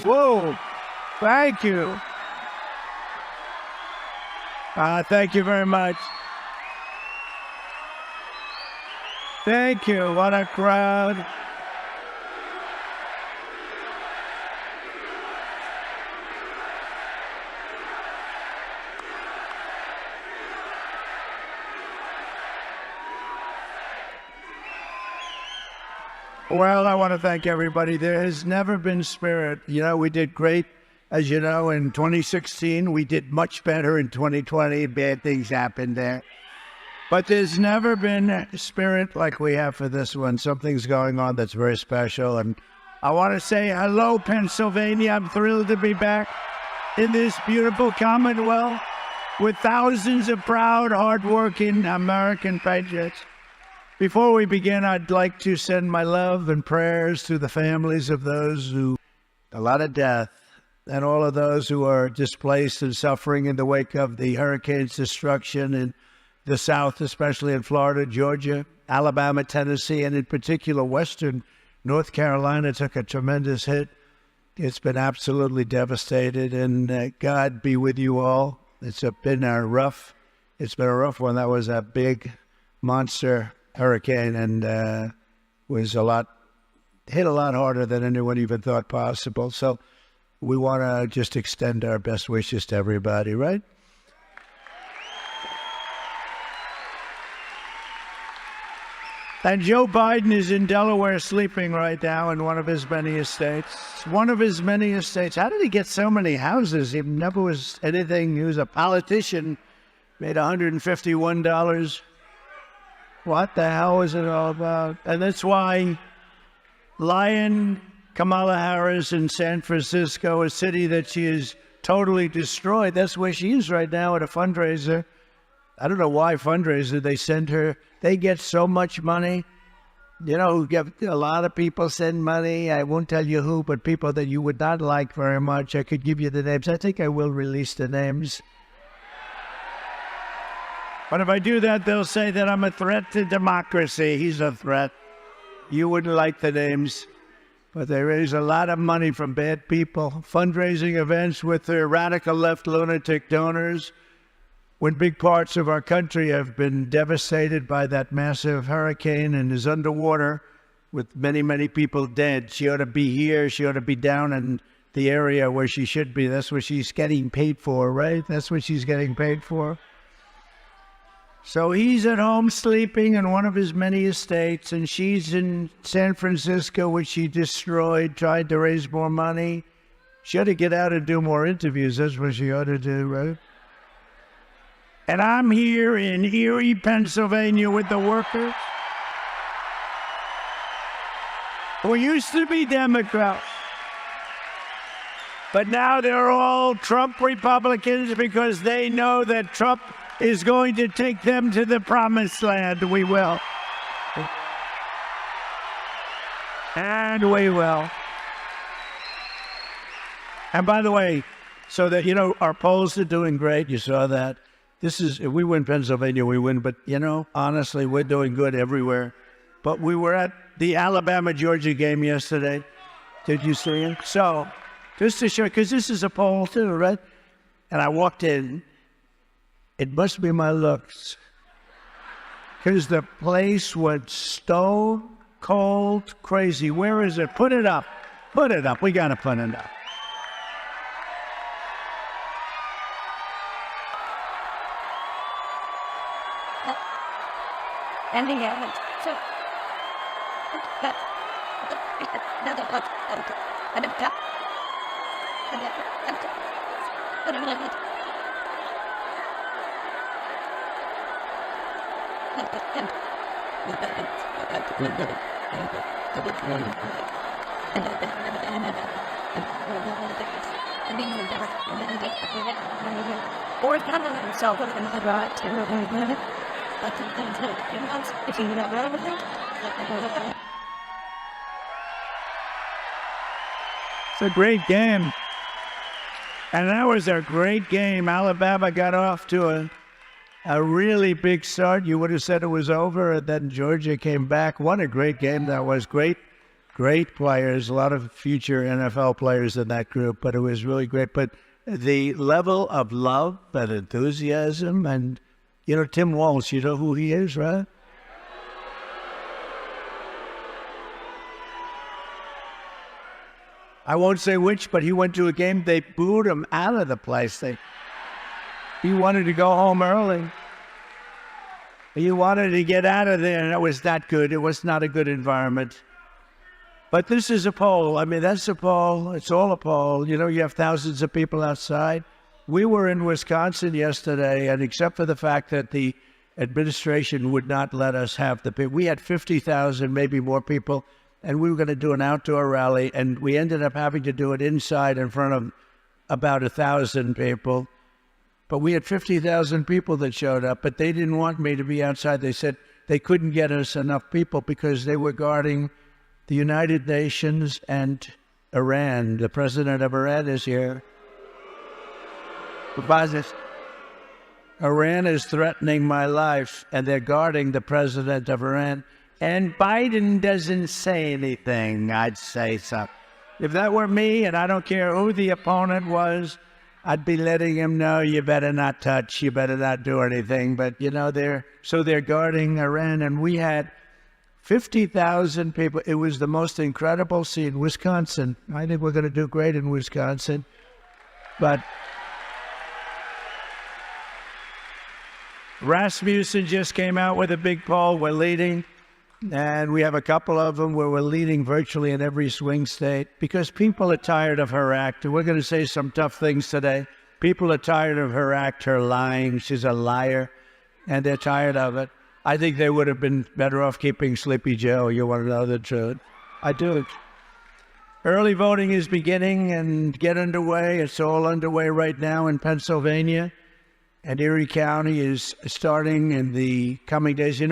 Whoa, thank you. Thank you very much. Thank you. What a crowd. Well, I want to thank everybody. There has never been spirit. You know, we did great, as you know, in 2016. We did much better in 2020. Bad things happened there. But there's never been spirit like we have for this one. Something's going on that's very special. And I want to say hello, Pennsylvania. I'm thrilled to be back in this beautiful Commonwealth with thousands of proud, hardworking American patriots. Before we begin, I'd like to send my love and prayers to the families of those who, a lot of death, and all of those who are displaced and suffering in the wake of the hurricane's destruction in the South, especially in Florida, Georgia, Alabama, Tennessee, and in particular, Western North Carolina took a tremendous hit. It's been absolutely devastated, and God be with you all. It's been a rough one. That was a big monster hurricane, and hit a lot harder than anyone even thought possible. So we want to just extend our best wishes to everybody, right? And Joe Biden is in Delaware sleeping right now in one of his many estates. One of his many estates. How did he get so many houses? He never was anything. He was a politician, made $151. What the hell is it all about? And that's why Kamala Harris in San Francisco, a city that she has totally destroyed, that's where she is right now at a fundraiser. I don't know why fundraiser. They send her, they get so much money. You know, a lot of people send money. I won't tell you who, but people that you would not like very much. I could give you the names. I think I will release the names. But if I do that, they'll say that I'm a threat to democracy. He's a threat. You wouldn't like the names. But they raise a lot of money from bad people. Fundraising events with their radical left lunatic donors. When big parts of our country have been devastated by that massive hurricane and is underwater with many, many people dead. She ought to be here. She ought to be down in the area where she should be. That's what she's getting paid for, right? That's what she's getting paid for. So he's at home sleeping in one of his many estates, and she's in San Francisco, which she destroyed, tried to raise more money. She ought to get out and do more interviews. That's what she ought to do, right? And I'm here in Erie, Pennsylvania with the workers who used to be Democrats. But now they're all Trump Republicans because they know that Trump is going to take them to the promised land. We will. And we will. And by the way, so that, you know, our polls are doing great. You saw that. If we win Pennsylvania, we win. But, you know, honestly, we're doing good everywhere. But we were at the Alabama-Georgia game yesterday. Did you see it? So, just to show, because this is a poll too, right? And I walked in. It must be my looks, because the place went stone cold crazy. Where is it? Put it up. Put it up. We got to put it up. It's a great game. And that was a great game. Alabama got off to a really big start. You would have said it was over, and then Georgia came back. What a great game that was. Great players, a lot of future NFL players in that group, but it was really great. But the level of love and enthusiasm, and, Tim Walsh, you know who he is, right? I won't say which, but he went to a game. They booed him out of the place. He wanted to go home early. He wanted to get out of there, and it was not good. It was not a good environment. But this is a poll. I mean, that's a poll. It's all a poll. You have thousands of people outside. We were in Wisconsin yesterday, and except for the fact that the administration would not let us have the people, we had 50,000, maybe more people, and we were going to do an outdoor rally, and we ended up having to do it inside in front of about 1,000 people. But we had 50,000 people that showed up, but they didn't want me to be outside. They said they couldn't get us enough people because they were guarding the United Nations and Iran. The president of Iran is here. Iran is threatening my life, and they're guarding the president of Iran. And Biden doesn't say anything. I'd say something. If that were me, and I don't care who the opponent was, I'd be letting him know, you better not touch, you better not do anything. But, they're guarding Iran, and we had 50,000 people. It was the most incredible scene. Wisconsin, I think we're going to do great in Wisconsin. But Rasmussen just came out with a big poll. We're leading. And we have a couple of them where we're leading virtually in every swing state because people are tired of her act. We're going to say some tough things today. People are tired of her act, her lying. She's a liar, and they're tired of it. I think they would have been better off keeping Sleepy Joe. You want to know the truth? I do. Early voting is beginning and get underway. It's all underway right now in Pennsylvania, and Erie County is starting in the coming days.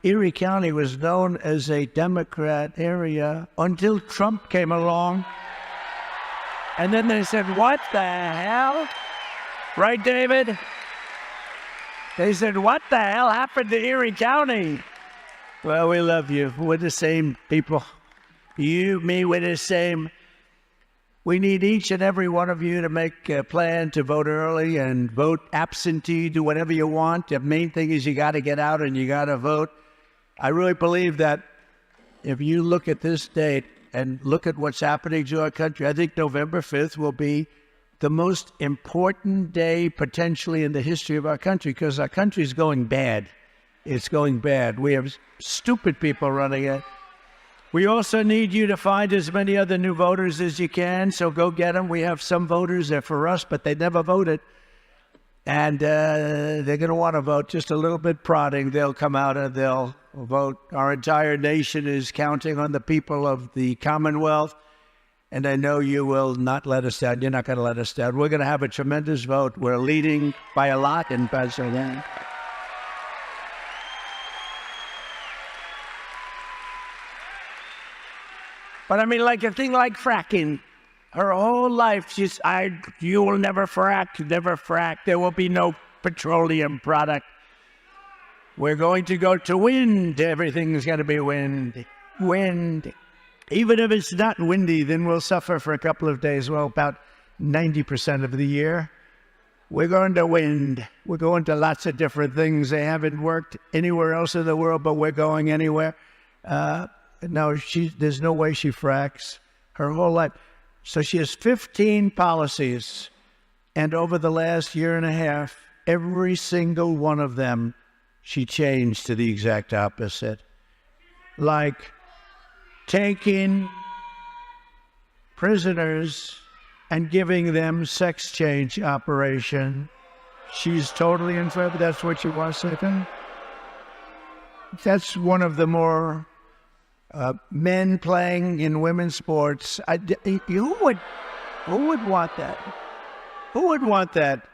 Erie County was known as a Democrat area until Trump came along. And then they said, what the hell? Right, David? They said, what the hell happened to Erie County? Well, we love you. We're the same people. You, me, we're the same. We need each and every one of you to make a plan to vote early and vote absentee, do whatever you want. The main thing is you got to get out and you got to vote. I really believe that if you look at this date and look at what's happening to our country, I think November 5th will be the most important day potentially in the history of our country because our country is going bad. It's going bad. We have stupid people running it. We also need you to find as many other new voters as you can, so go get them. We have some voters that are for us, but they never voted. And they're going to want to vote, just a little bit prodding. They'll come out and they'll vote. Our entire nation is counting on the people of the Commonwealth, and I know you will not let us down. You're not going to let us down. We're going to have a tremendous vote. We're leading by a lot in Pennsylvania. But I mean, like a thing like fracking. Her whole life, you will never frack, never frack. There will be no petroleum product. We're going to go to wind. Everything's going to be wind. Wind. Even if it's not windy, then we'll suffer for a couple of days. Well, about 90% of the year. We're going to wind. We're going to lots of different things. They haven't worked anywhere else in the world, but we're going anywhere. No, there's no way she fracks her whole life. So she has 15 policies, and over the last year and a half, every single one of them, she changed to the exact opposite. Like taking prisoners and giving them sex change operation. She's totally in favor. That's what she wants to do. That's one of the more men playing in women's sports. Who would want that? Who would want that?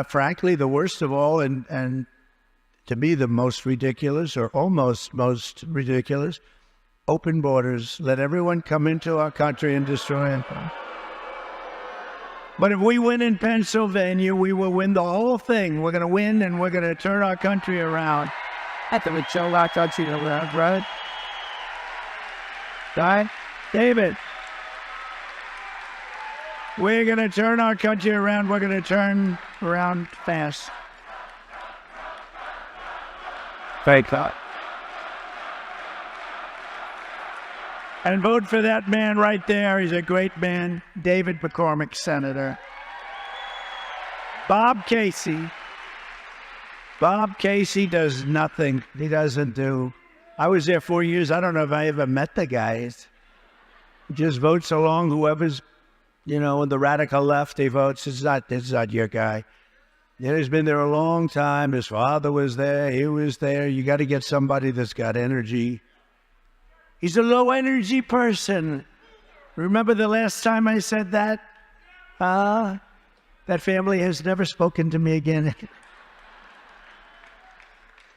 Frankly, the worst of all, and to me the most ridiculous, or almost most ridiculous, open borders. Let everyone come into our country and destroy it. But if we win in Pennsylvania, we will win the whole thing. We're going to win, and we're going to turn our country around. After we turn our country around, right? Right? David. We're going to turn our country around. We're going to turn around fast. Fake thought. And vote for that man right there. He's a great man. David McCormick, Senator. Bob Casey. Bob Casey does nothing. He doesn't do. I was there 4 years. I don't know if I ever met the guy. He just votes along whoever's, in the radical left, he votes. It's not your guy. He's been there a long time. His father was there. He was there. You got to get somebody that's got energy. He's a low-energy person. Remember the last time I said that? That family has never spoken to me again.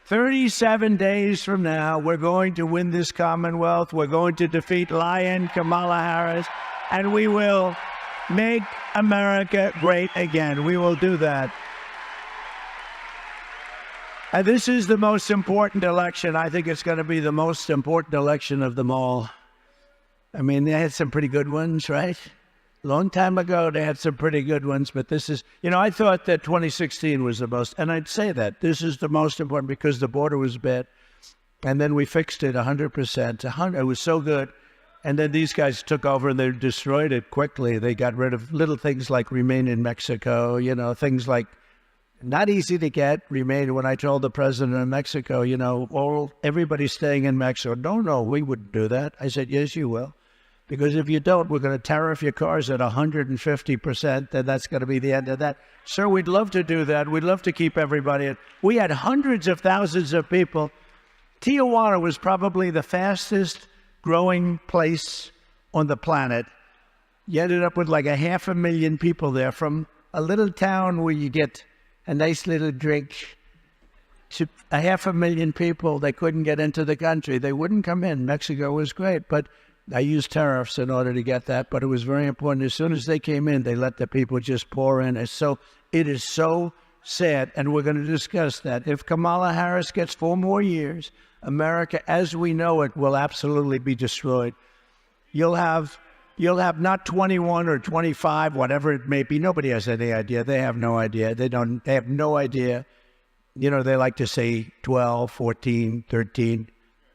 37 days from now, we're going to win this Commonwealth. We're going to defeat Lion Kamala Harris, and we will make America great again. We will do that. And this is the most important election. I think it's going to be the most important election of them all. I mean, they had some pretty good ones, right? A long time ago, they had some pretty good ones, but this is, I thought that 2016 was the most, and I'd say that this is the most important because the border was bad. And then we fixed it 100%. It was so good. And then these guys took over and they destroyed it quickly. They got rid of little things like Remain in Mexico, things like not easy to get, Remain. When I told the president of Mexico, everybody's staying in Mexico. No, we wouldn't do that. I said, yes, you will. Because if you don't, we're going to tariff your cars at 150%, and that's going to be the end of that. Sir, we'd love to do that. We'd love to keep everybody. We had hundreds of thousands of people. Tijuana was probably the fastest growing place on the planet. You ended up with like 500,000 people there from a little town where you get a nice little drink to 500,000 people. They couldn't get into the country. They wouldn't come in. Mexico was great, but I used tariffs in order to get that, but it was very important. As soon as they came in, they let the people just pour in. It is so sad, and we're going to discuss that. If Kamala Harris gets 4 more years, America, as we know it, will absolutely be destroyed. You'll have not 21 or 25, whatever it may be. Nobody has any idea. They have no idea. They have no idea. They like to say 12, 14, 13.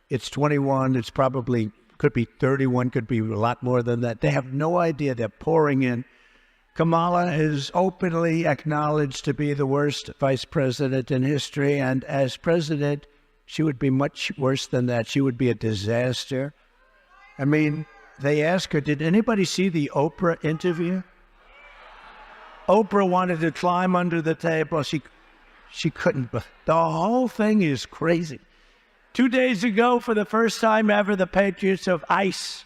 It's 21. It's probably could be 31, could be a lot more than that. They have no idea. They're pouring in. Kamala is openly acknowledged to be the worst vice president in history, and as president, she would be much worse than that. She would be a disaster. I mean, they asked her, did anybody see the Oprah interview? Oprah wanted to climb under the table. She couldn't. The whole thing is crazy. 2 days ago, for the first time ever, the Patriots of ICE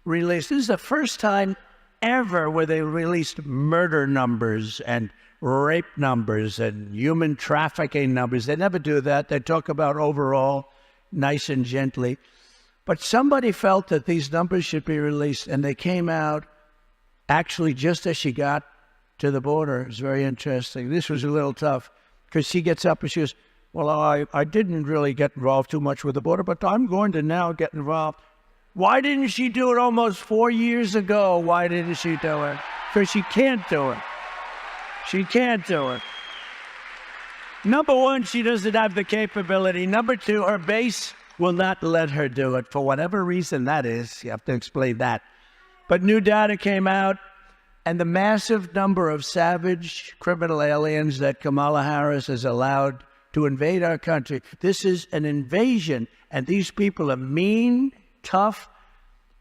released. This is the first time ever where they released murder numbers and rape numbers and human trafficking numbers. They never do that. They talk about overall, nice and gently. But somebody felt that these numbers should be released, and they came out actually just as she got to the border. It was very interesting. This was a little tough because she gets up and she goes, well, I didn't really get involved too much with the border, but I'm going to now get involved. Why didn't she do it almost 4 years ago? Why didn't she do it? Because she can't do it. She can't do it. Number one, she doesn't have the capability. Number two, her base will not let her do it for whatever reason that is. You have to explain that. But new data came out, and the massive number of savage criminal aliens that Kamala Harris has allowed to invade our country. This is an invasion, and these people are mean, tough.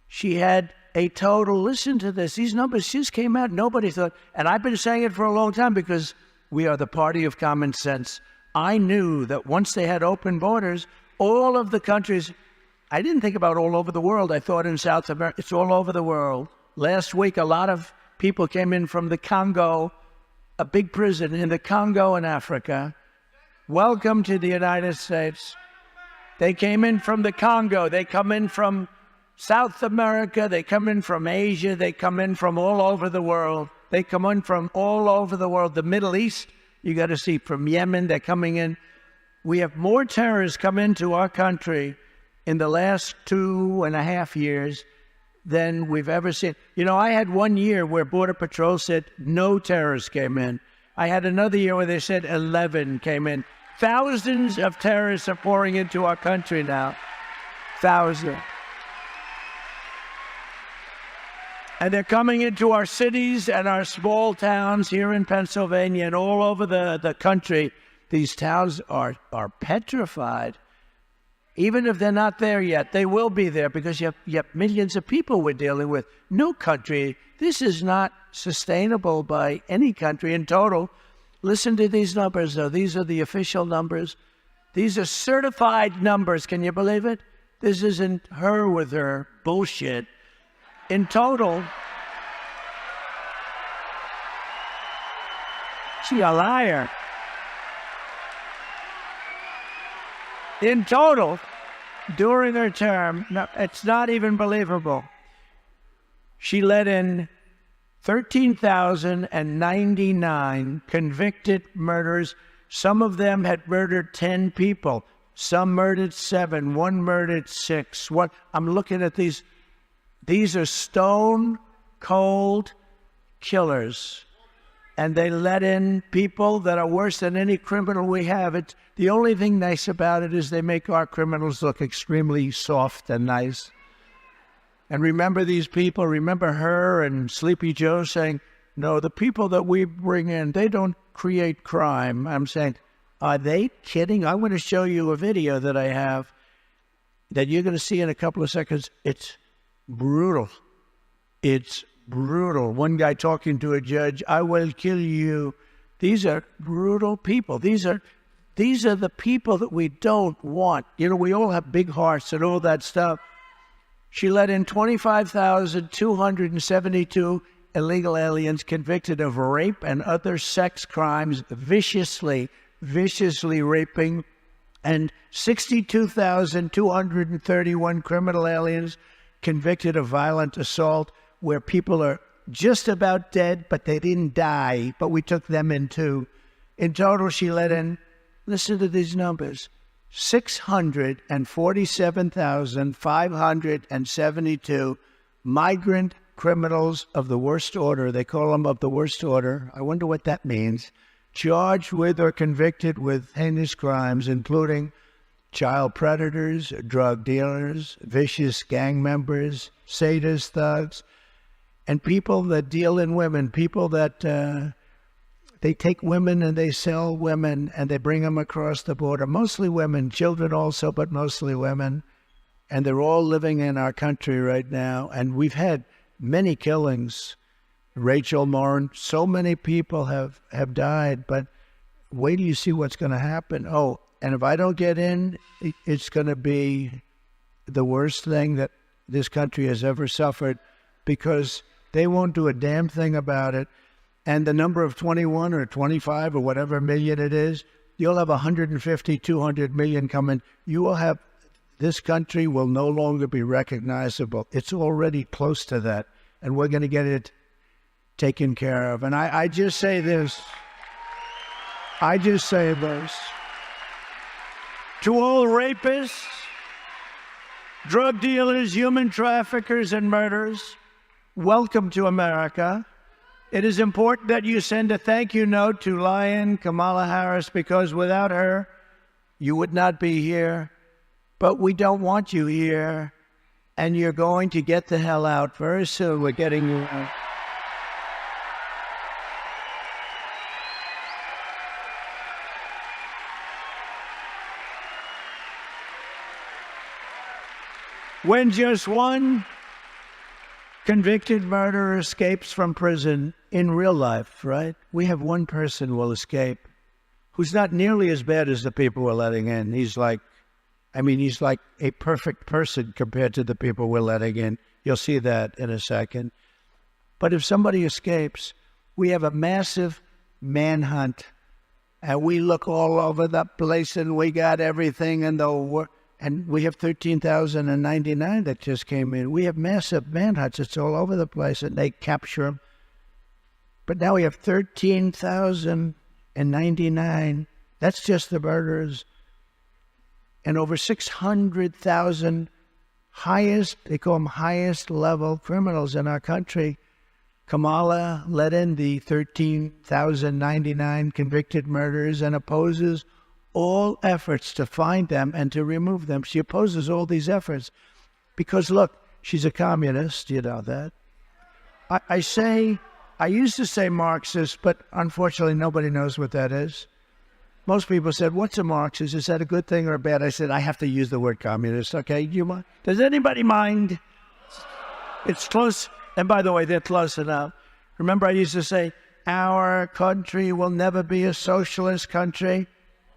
She had a total, listen to this, these numbers just came out, nobody thought, and I've been saying it for a long time because we are the party of common sense. I knew that once they had open borders, all of the countries, I didn't think about all over the world, I thought in South America, it's all over the world. Last week, a lot of people came in from the Congo, a big prison in the Congo in Africa. Welcome to the United States. They came in from the Congo. They come in from South America. They come in from Asia. They come in from all over the world. They come in from all over the world. The Middle East, you got to see, from Yemen, they're coming in. We have more terrorists come into our country in the last 2.5 years than we've ever seen. You know, I had 1 year where Border Patrol said no terrorists came in. I had another year where they said 11 came in. Thousands of terrorists are pouring into our country now. Thousands. And they're coming into our cities and our small towns here in Pennsylvania and all over the country. These towns are petrified. Even if they're not there yet, they will be there because you have millions of people we're dealing with. No country, this is not sustainable by any country in total. Listen to these numbers, though. These are the official numbers. These are certified numbers. Can you believe it? This isn't her with her bullshit. In total, she a liar. In total, during her term, no, it's not even believable, she let in 13,099 convicted murderers. Some of them had murdered 10 people. Some murdered 7. One murdered 6. I'm looking at these. These are stone-cold killers. And they let in people that are worse than any criminal we have. The only thing nice about it is they make our criminals look extremely soft and nice. And remember these people, remember her and Sleepy Joe saying, no, the people that we bring in, they don't create crime. I'm saying, are they kidding? I'm going to show you a video that I have that you're going to see in a couple of seconds. It's brutal. It's brutal. One guy talking to a judge, I will kill you. These are brutal people. These are the people that we don't want. You know, we all have big hearts and all that stuff. She let in 25,272 illegal aliens convicted of rape and other sex crimes, viciously raping, and 62,231 criminal aliens convicted of violent assault, where people are just about dead, but they didn't die, but we took them in too. In total, she let in, listen to these numbers, 647,572 migrant criminals of the worst order. They call them of the worst order. I wonder what that means. Charged with or convicted with heinous crimes, including child predators, drug dealers, vicious gang members, sadist thugs, and people that deal in women, people that they take women and they sell women and they bring them across the border. Mostly women, children also, but mostly women. And they're all living in our country right now. And we've had many killings. Rightell, Morin, so many people have died. But wait till you see what's going to happen. Oh, and if I don't get in, it's going to be the worst thing that this country has ever suffered, because they won't do a damn thing about it. And the number of 21 or 25 or whatever million it is, you'll have 150, 200 million coming. You will have, this country will no longer be recognizable. It's already close to that. And we're going to get it taken care of. And I just say this. I just say this. To all rapists, drug dealers, human traffickers, and murderers, welcome to America. It is important that you send a thank you note to Lion Kamala Harris, because without her, you would not be here. But we don't want you here, and you're going to get the hell out very soon. We're getting you out. When just one convicted murderer escapes from prison in real life, right? We have one person who will escape who's not nearly as bad as the people we're letting in. He's like a perfect person compared to the people we're letting in. You'll see that in a second. But if somebody escapes, we have a massive manhunt, and we look all over the place, and we got everything in the world. And we have 13,099 that just came in. We have massive manhunts. It's all over the place, and they capture them. But now we have 13,099. That's just the murderers. And over 600,000 they call them highest level criminals in our country. Kamala let in the 13,099 convicted murderers and opposes all efforts to find them and to remove them. She opposes all these efforts because, look, she's a communist, you know that. I used to say Marxist, but unfortunately nobody knows what that is. Most people said, what's a Marxist? Is that a good thing or a bad? I said, I have to use the word communist, okay? Do you mind? Does anybody mind? It's close. And by the way, they're close enough. Remember I used to say, our country will never be a socialist country.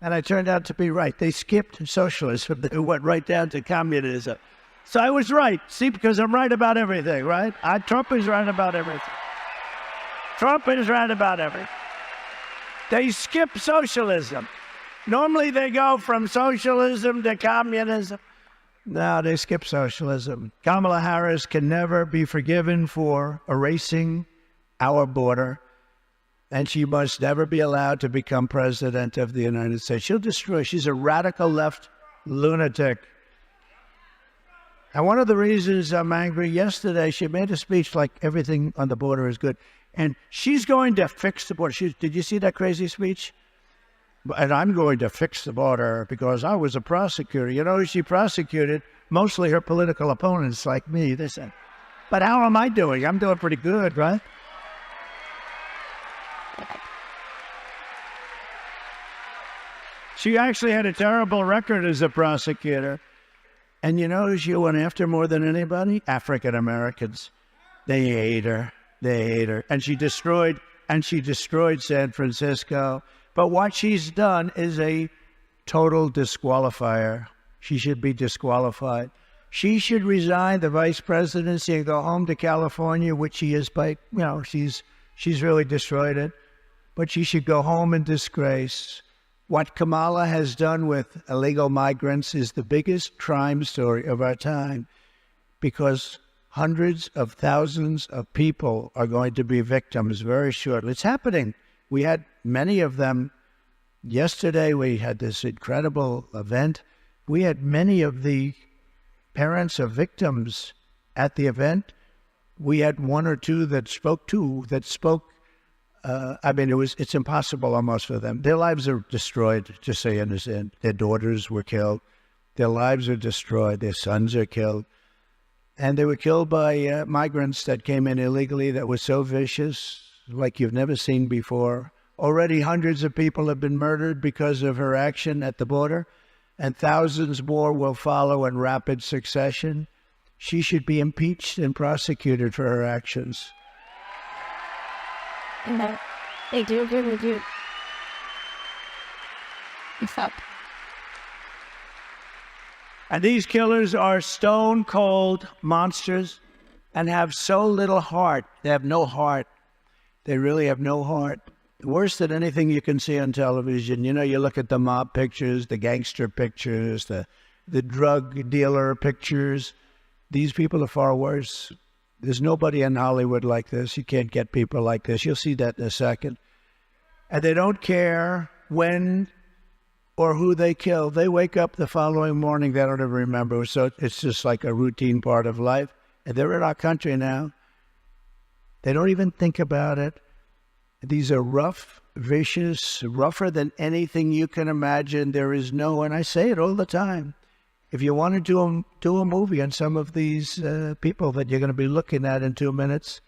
And I turned out to be right. They skipped socialism. They went right down to communism. So I was right. See, because I'm right about everything, right? Trump is right about everything. Trump is right about everything. They skip socialism. Normally they go from socialism to communism. No, they skip socialism. Kamala Harris can never be forgiven for erasing our border. And she must never be allowed to become president of the United States. She'll destroy. She's a radical left lunatic. And one of the reasons I'm angry, yesterday she made a speech like everything on the border is good. And she's going to fix the border. Did you see that crazy speech? And I'm going to fix the border because I was a prosecutor. You know, she prosecuted mostly her political opponents like me. They said, but how am I doing? I'm doing pretty good, right? She actually had a terrible record as a prosecutor. And you know who she went after more than anybody? African Americans. They hate her. They hate her. And she destroyed San Francisco. But what she's done is a total disqualifier. She should be disqualified. She should resign the vice presidency and go home to California, which she is by, she's really destroyed it. But she should go home in disgrace. What Kamala has done with illegal migrants is the biggest crime story of our time, because hundreds of thousands of people are going to be victims very shortly. It's happening. We had many of them. Yesterday, we had this incredible event. We had many of the parents of victims at the event. We had one or two that spoke. It's impossible almost for them. Their lives are destroyed, just so you understand. Their daughters were killed. Their lives are destroyed. Their sons are killed. And they were killed by migrants that came in illegally that were so vicious, like you've never seen before. Already hundreds of people have been murdered because of her action at the border, and thousands more will follow in rapid succession. She should be impeached and prosecuted for her actions. They do agree with you. What's up? And these killers are stone-cold monsters and have so little heart. They have no heart. They really have no heart. Worse than anything you can see on television. You look at the mob pictures, the gangster pictures, the drug dealer pictures. These people are far worse. There's nobody in Hollywood like this. You can't get people like this. You'll see that in a second. And they don't care when or who they kill. They wake up the following morning, they don't even remember. So it's just like a routine part of life. And they're in our country now. They don't even think about it. These are rough, vicious, rougher than anything you can imagine. There is no, and I say it all the time, if you want to do a movie on some of these people that you're going to be looking at in 2 minutes,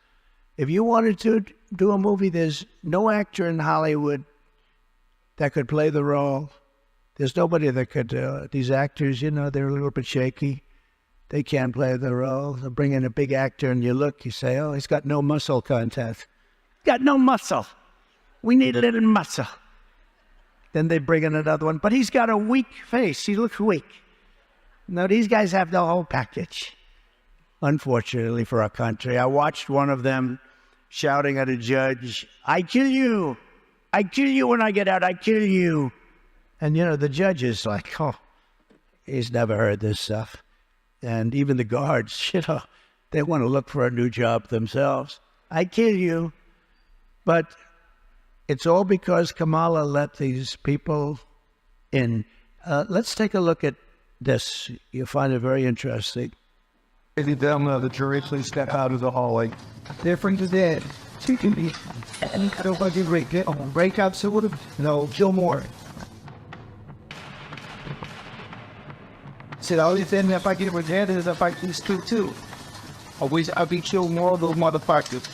if you wanted to do a movie, there's no actor in Hollywood that could play the role. There's nobody that could. These actors, they're a little bit shaky. They can't play the role. They'll bring in a big actor and you say, oh, he's got no muscle content. Got no muscle. We need a little muscle. Then they bring in another one, but he's got a weak face. He looks weak. No, these guys have the whole package, unfortunately, for our country. I watched one of them shouting at a judge, "I kill you! I kill you when I get out, I kill you!" And, the judge is like, oh, he's never heard this stuff. And even the guards, they want to look for a new job themselves. "I kill you." But it's all because Kamala let these people in. Let's take a look at this. You'll find it very interesting. The jury, please step out of the hallway. Different is it. And I don't want to break out, so no, kill more. So the only thing if I get rejected is if I do street too. Always I'll be kill more of those motherfuckers.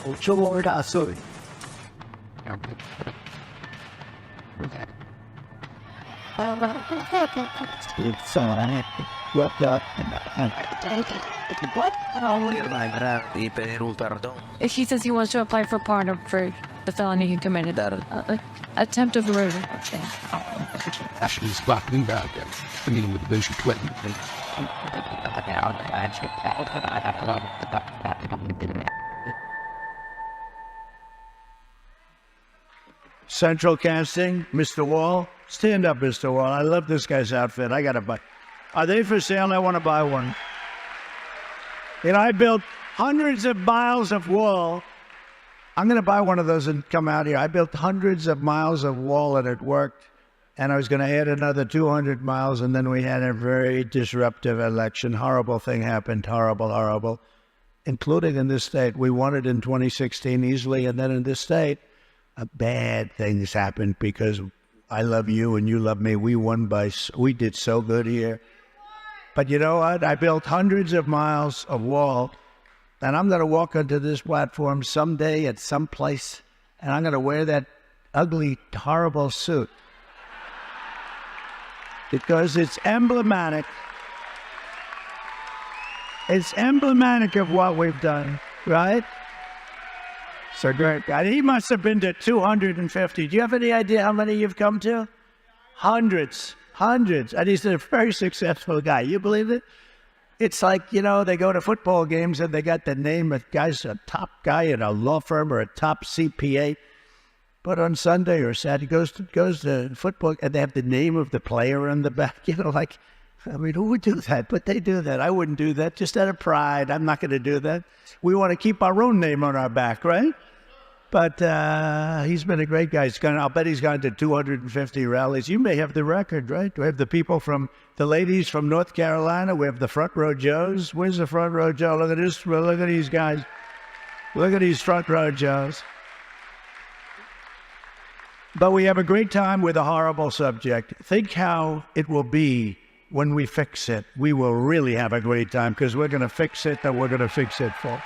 Or kill more that sorry. It's what the He says he wants to apply for pardon for the felony he committed. Attempted murder. Actually, squatting back there. I mean, with the vision twin. Central Casting, Mr. Wall. Stand up, Mr. Wall. I love this guy's outfit. I got to buy. Are they for sale? I want to buy one. I built hundreds of miles of wall. I'm going to buy one of those and come out here. I built hundreds of miles of wall and it worked. And I was going to add another 200 miles. And then we had a very disruptive election. Horrible thing happened. Horrible, horrible. Including in this state. We won it in 2016 easily. And then in this state, bad things happened because I love you and you love me. We did so good here. But you know what? I built hundreds of miles of wall, and I'm going to walk onto this platform someday at some place, and I'm going to wear that ugly, horrible suit because it's emblematic. It's emblematic of what we've done, right? So great. He must have been to 250. Do you have any idea how many you've come to? Hundreds. And he's a very successful guy. You believe it? It's like, they go to football games and they got the name of a top guy in a law firm or a top CPA. But on Sunday or Saturday, goes to football and they have the name of the player on the back. Who would do that? But they do that. I wouldn't do that, just out of pride. I'm not going to do that. We want to keep our own name on our back, right? But he's been a great guy. I'll bet he's gone to 250 rallies. You may have the record, right? We have the ladies from North Carolina. We have the front row Joes. Where's the front row Joe? Look at this. Look at these guys. Look at these front row Joes. But we have a great time with a horrible subject. Think how it will be when we fix it. We will really have a great time because we're going to fix it and we're going to fix it for.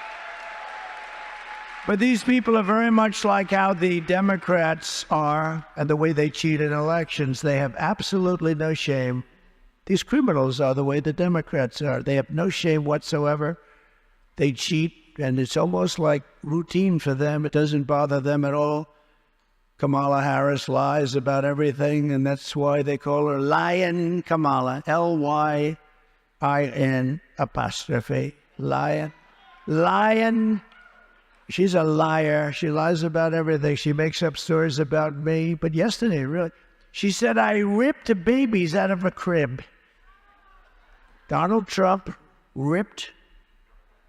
But these people are very much like how the Democrats are and the way they cheat in elections. They have absolutely no shame. These criminals are the way the Democrats are. They have no shame whatsoever. They cheat, and it's almost like routine for them. It doesn't bother them at all. Kamala Harris lies about everything, and that's why they call her Lion Kamala. Lyin'. Lion. Lion. She's a liar. She lies about everything. She makes up stories about me. But yesterday, really, she said I ripped babies out of a crib. Donald Trump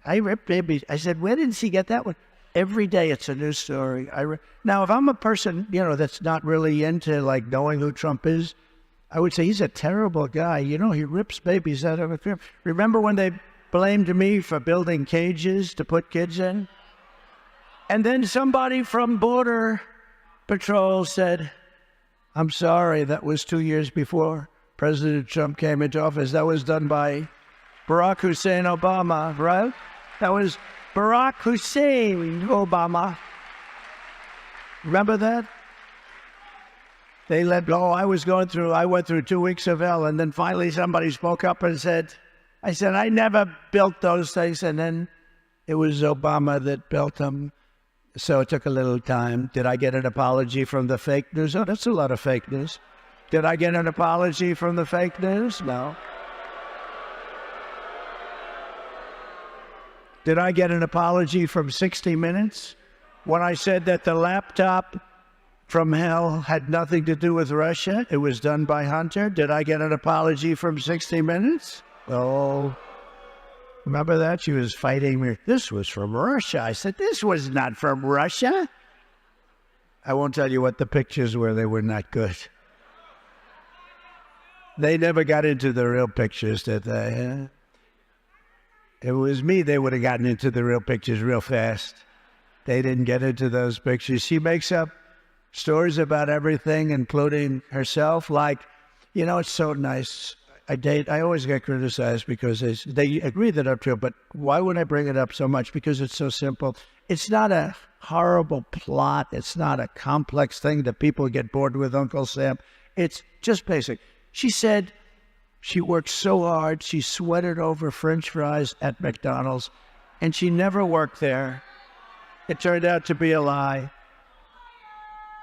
I ripped babies. I said, where did she get that one? Every day it's a new story. Now, if I'm a person, that's not really into knowing who Trump is, I would say he's a terrible guy. He rips babies out of a crib. Remember when they blamed me for building cages to put kids in? And then somebody from Border Patrol said, I'm sorry, that was 2 years before President Trump came into office. That was done by Barack Hussein Obama, right? That was Barack Hussein Obama. Remember that? I went through 2 weeks of hell, and then finally somebody spoke up and said, I never built those things, and then it was Obama that built them. So it took a little time. Did I get an apology from the fake news? Oh, that's a lot of fake news. Did I get an apology from the fake news? No. Did I get an apology from 60 Minutes when I said that the laptop from hell had nothing to do with Russia? It was done by Hunter. Did I get an apology from 60 Minutes? Oh, remember that? She was fighting me. This was from Russia. I said, this was not from Russia. I won't tell you what the pictures were. They were not good. They never got into the real pictures, did they? If it was me, they would have gotten into the real pictures real fast. They didn't get into those pictures. She makes up stories about everything, including herself. Like, you know, it's so nice. I always get criticized because they agree that I'm true, but why would I bring it up so much? Because it's so simple. It's not a horrible plot. It's not a complex thing that people get bored with, Uncle Sam. It's just basic. She said she worked so hard, she sweated over French fries at McDonald's, and she never worked there. It turned out to be a lie.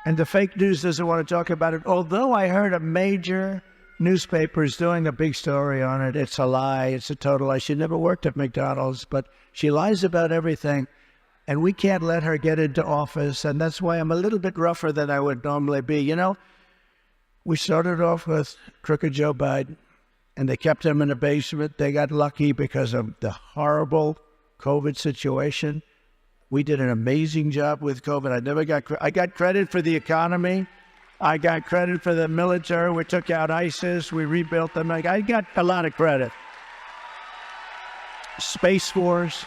And the fake news doesn't want to talk about it. Although I heard a major newspaper is doing a big story on it. It's a lie. It's a total lie. She never worked at McDonald's, but she lies about everything. And we can't let her get into office. And that's why I'm a little bit rougher than I would normally be. You know, we started off with Crooked Joe Biden, and they kept him in a basement. They got lucky because of the horrible COVID situation. We did an amazing job with COVID. I got credit for the economy. I got credit for the military. We took out ISIS. We rebuilt them. I got a lot of credit. Space Force.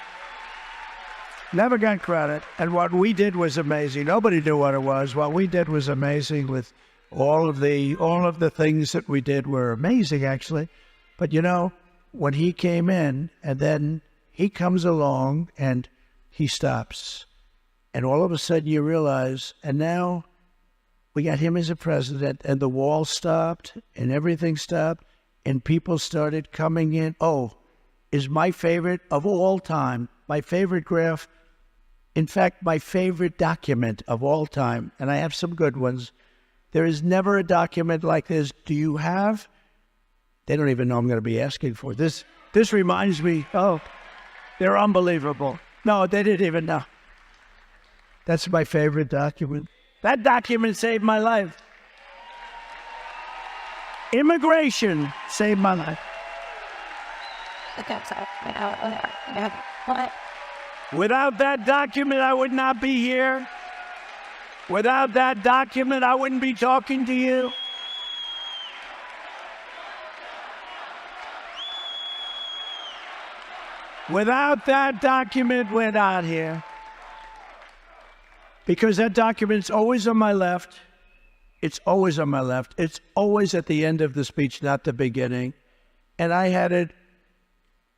Never got credit. And what we did was amazing. Nobody knew what it was. What we did was amazing. With all of the things that we did were amazing, actually. But you know, when he came in, and then he comes along and he stops. And all of a sudden you realize, and now we got him as a president, and the wall stopped, and everything stopped, and people started coming in. Oh, is my favorite of all time, my favorite graph, in fact, my favorite document of all time, and I have some good ones. There is never a document like this. Do you have? They don't even know I'm going to be asking for this. This reminds me, oh, they're unbelievable. No, they didn't even know. That's my favorite document. That document saved my life. Immigration saved my life. Without that document, I would not be here. Without that document, I wouldn't be talking to you. Without that document, we're not here. Because that document's always on my left. It's always on my left. It's always at the end of the speech, not the beginning. And I had it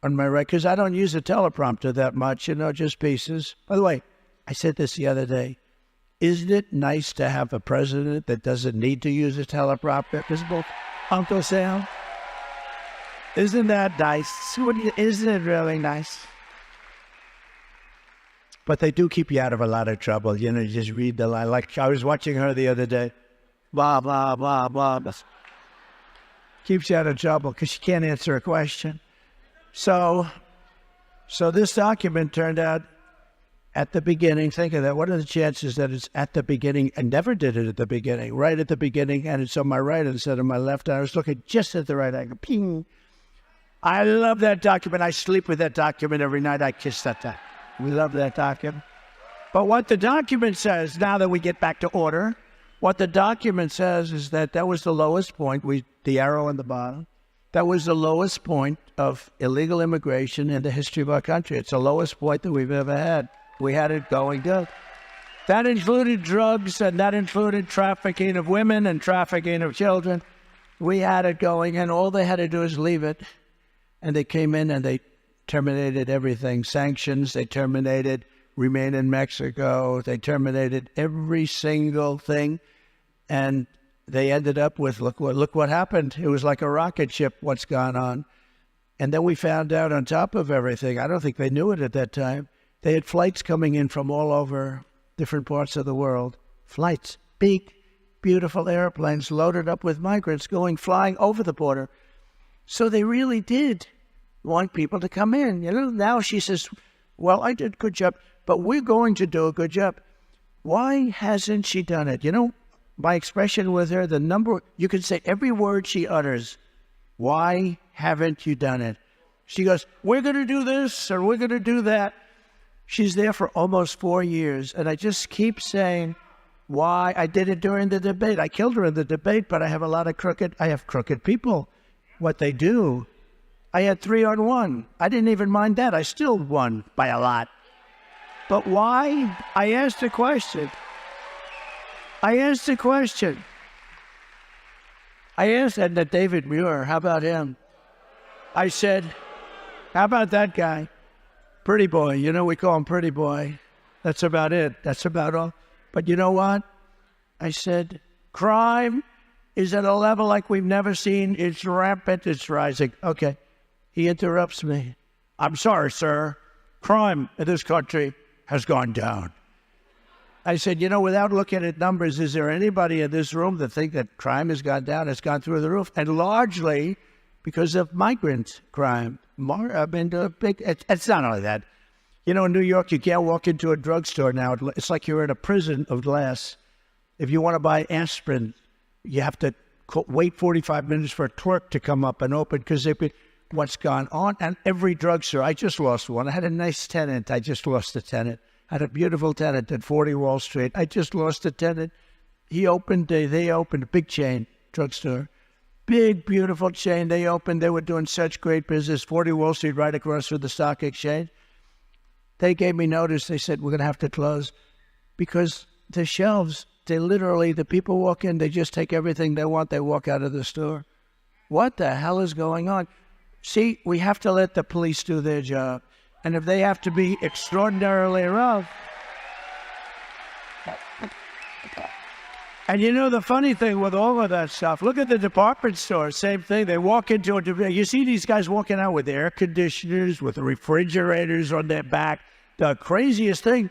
on my right, because I don't use a teleprompter that much, you know, just pieces. By the way, I said this the other day. Isn't it nice to have a president that doesn't need to use a teleprompter? Uncle Sam? Isn't that nice? Isn't it really nice? But they do keep you out of a lot of trouble. You know, you just read the line. Like I was watching her the other day. Blah, blah, blah, blah. Keeps you out of trouble because she can't answer a question. So this document turned out at the beginning. Think of that. What are the chances that it's at the beginning? I never did it at the beginning. Right at the beginning, and it's on my right instead of my left. I was looking just at the right angle. Ping. I love that document. I sleep with that document every night. I kiss that document. We love that document. But what the document says, now that we get back to order, what the document says is that was the lowest point, the arrow on the bottom, that was the lowest point of illegal immigration in the history of our country. It's the lowest point that we've ever had. We had it going good. That included drugs, and that included trafficking of women and trafficking of children. We had it going, and all they had to do is leave it. And they came in and they terminated everything. Sanctions, they terminated remain in Mexico. They terminated every single thing. And they ended up with, look what happened. It was like a rocket ship, what's gone on. And then we found out on top of everything, I don't think they knew it at that time, they had flights coming in from all over different parts of the world. Flights, big, beautiful airplanes loaded up with migrants flying over the border. So they really did want people to come in. You know, now she says, Well, I did a good job, but we're going to do a good job. Why hasn't she done it? You know, my expression with her, you can say every word she utters. Why haven't you done it? She goes, we're going to do this or we're going to do that. She's there for almost 4 years. And I just keep saying, why? I did it during the debate. I killed her in the debate, but I have crooked people. What they do. I had 3-on-1. I didn't even mind that. I still won by a lot. But why? I asked a question. I asked, and David Muir, how about him? I said, how about that guy? Pretty boy. You know, we call him Pretty Boy. That's about it. That's about all. But you know what? I said, crime is at a level like we've never seen. It's rampant. It's rising. Okay. He interrupts me. I'm sorry, sir. Crime in this country has gone down. I said, you know, without looking at numbers, is there anybody in this room that think that crime has gone down? It's gone through the roof. And largely because of migrant crime. It's not only that. You know, in New York, you can't walk into a drugstore now. It's like you're in a prison of glass. If you want to buy aspirin, you have to wait 45 minutes for a clerk to come up and open because what's gone on. And every drugstore, I just lost one. I had a nice tenant. I just lost a tenant. I had a beautiful tenant at 40 Wall Street. I just lost a tenant. They opened a big chain drugstore. Big, beautiful chain. They opened. They were doing such great business. 40 Wall Street right across from the stock exchange. They gave me notice. They said, we're going to have to close because the shelves, the people walk in, they just take everything they want. They walk out of the store. What the hell is going on? See, we have to let the police do their job. And if they have to be extraordinarily rough. And you know the funny thing with all of that stuff, look at the department store, same thing. They walk into you see these guys walking out with air conditioners, with refrigerators on their back, the craziest thing.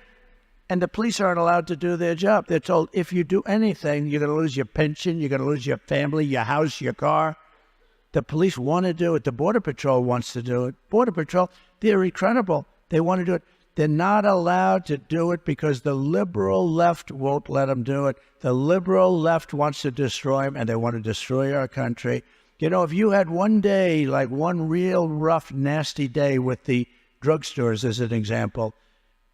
And the police aren't allowed to do their job. They're told, if you do anything, you're going to lose your pension, you're going to lose your family, your house, your car. The police want to do it. The Border Patrol wants to do it. Border Patrol, they're incredible. They want to do it. They're not allowed to do it because the liberal left won't let them do it. The liberal left wants to destroy them, and they want to destroy our country. You know, if you had one day, like one real rough, nasty day with the drugstores as an example,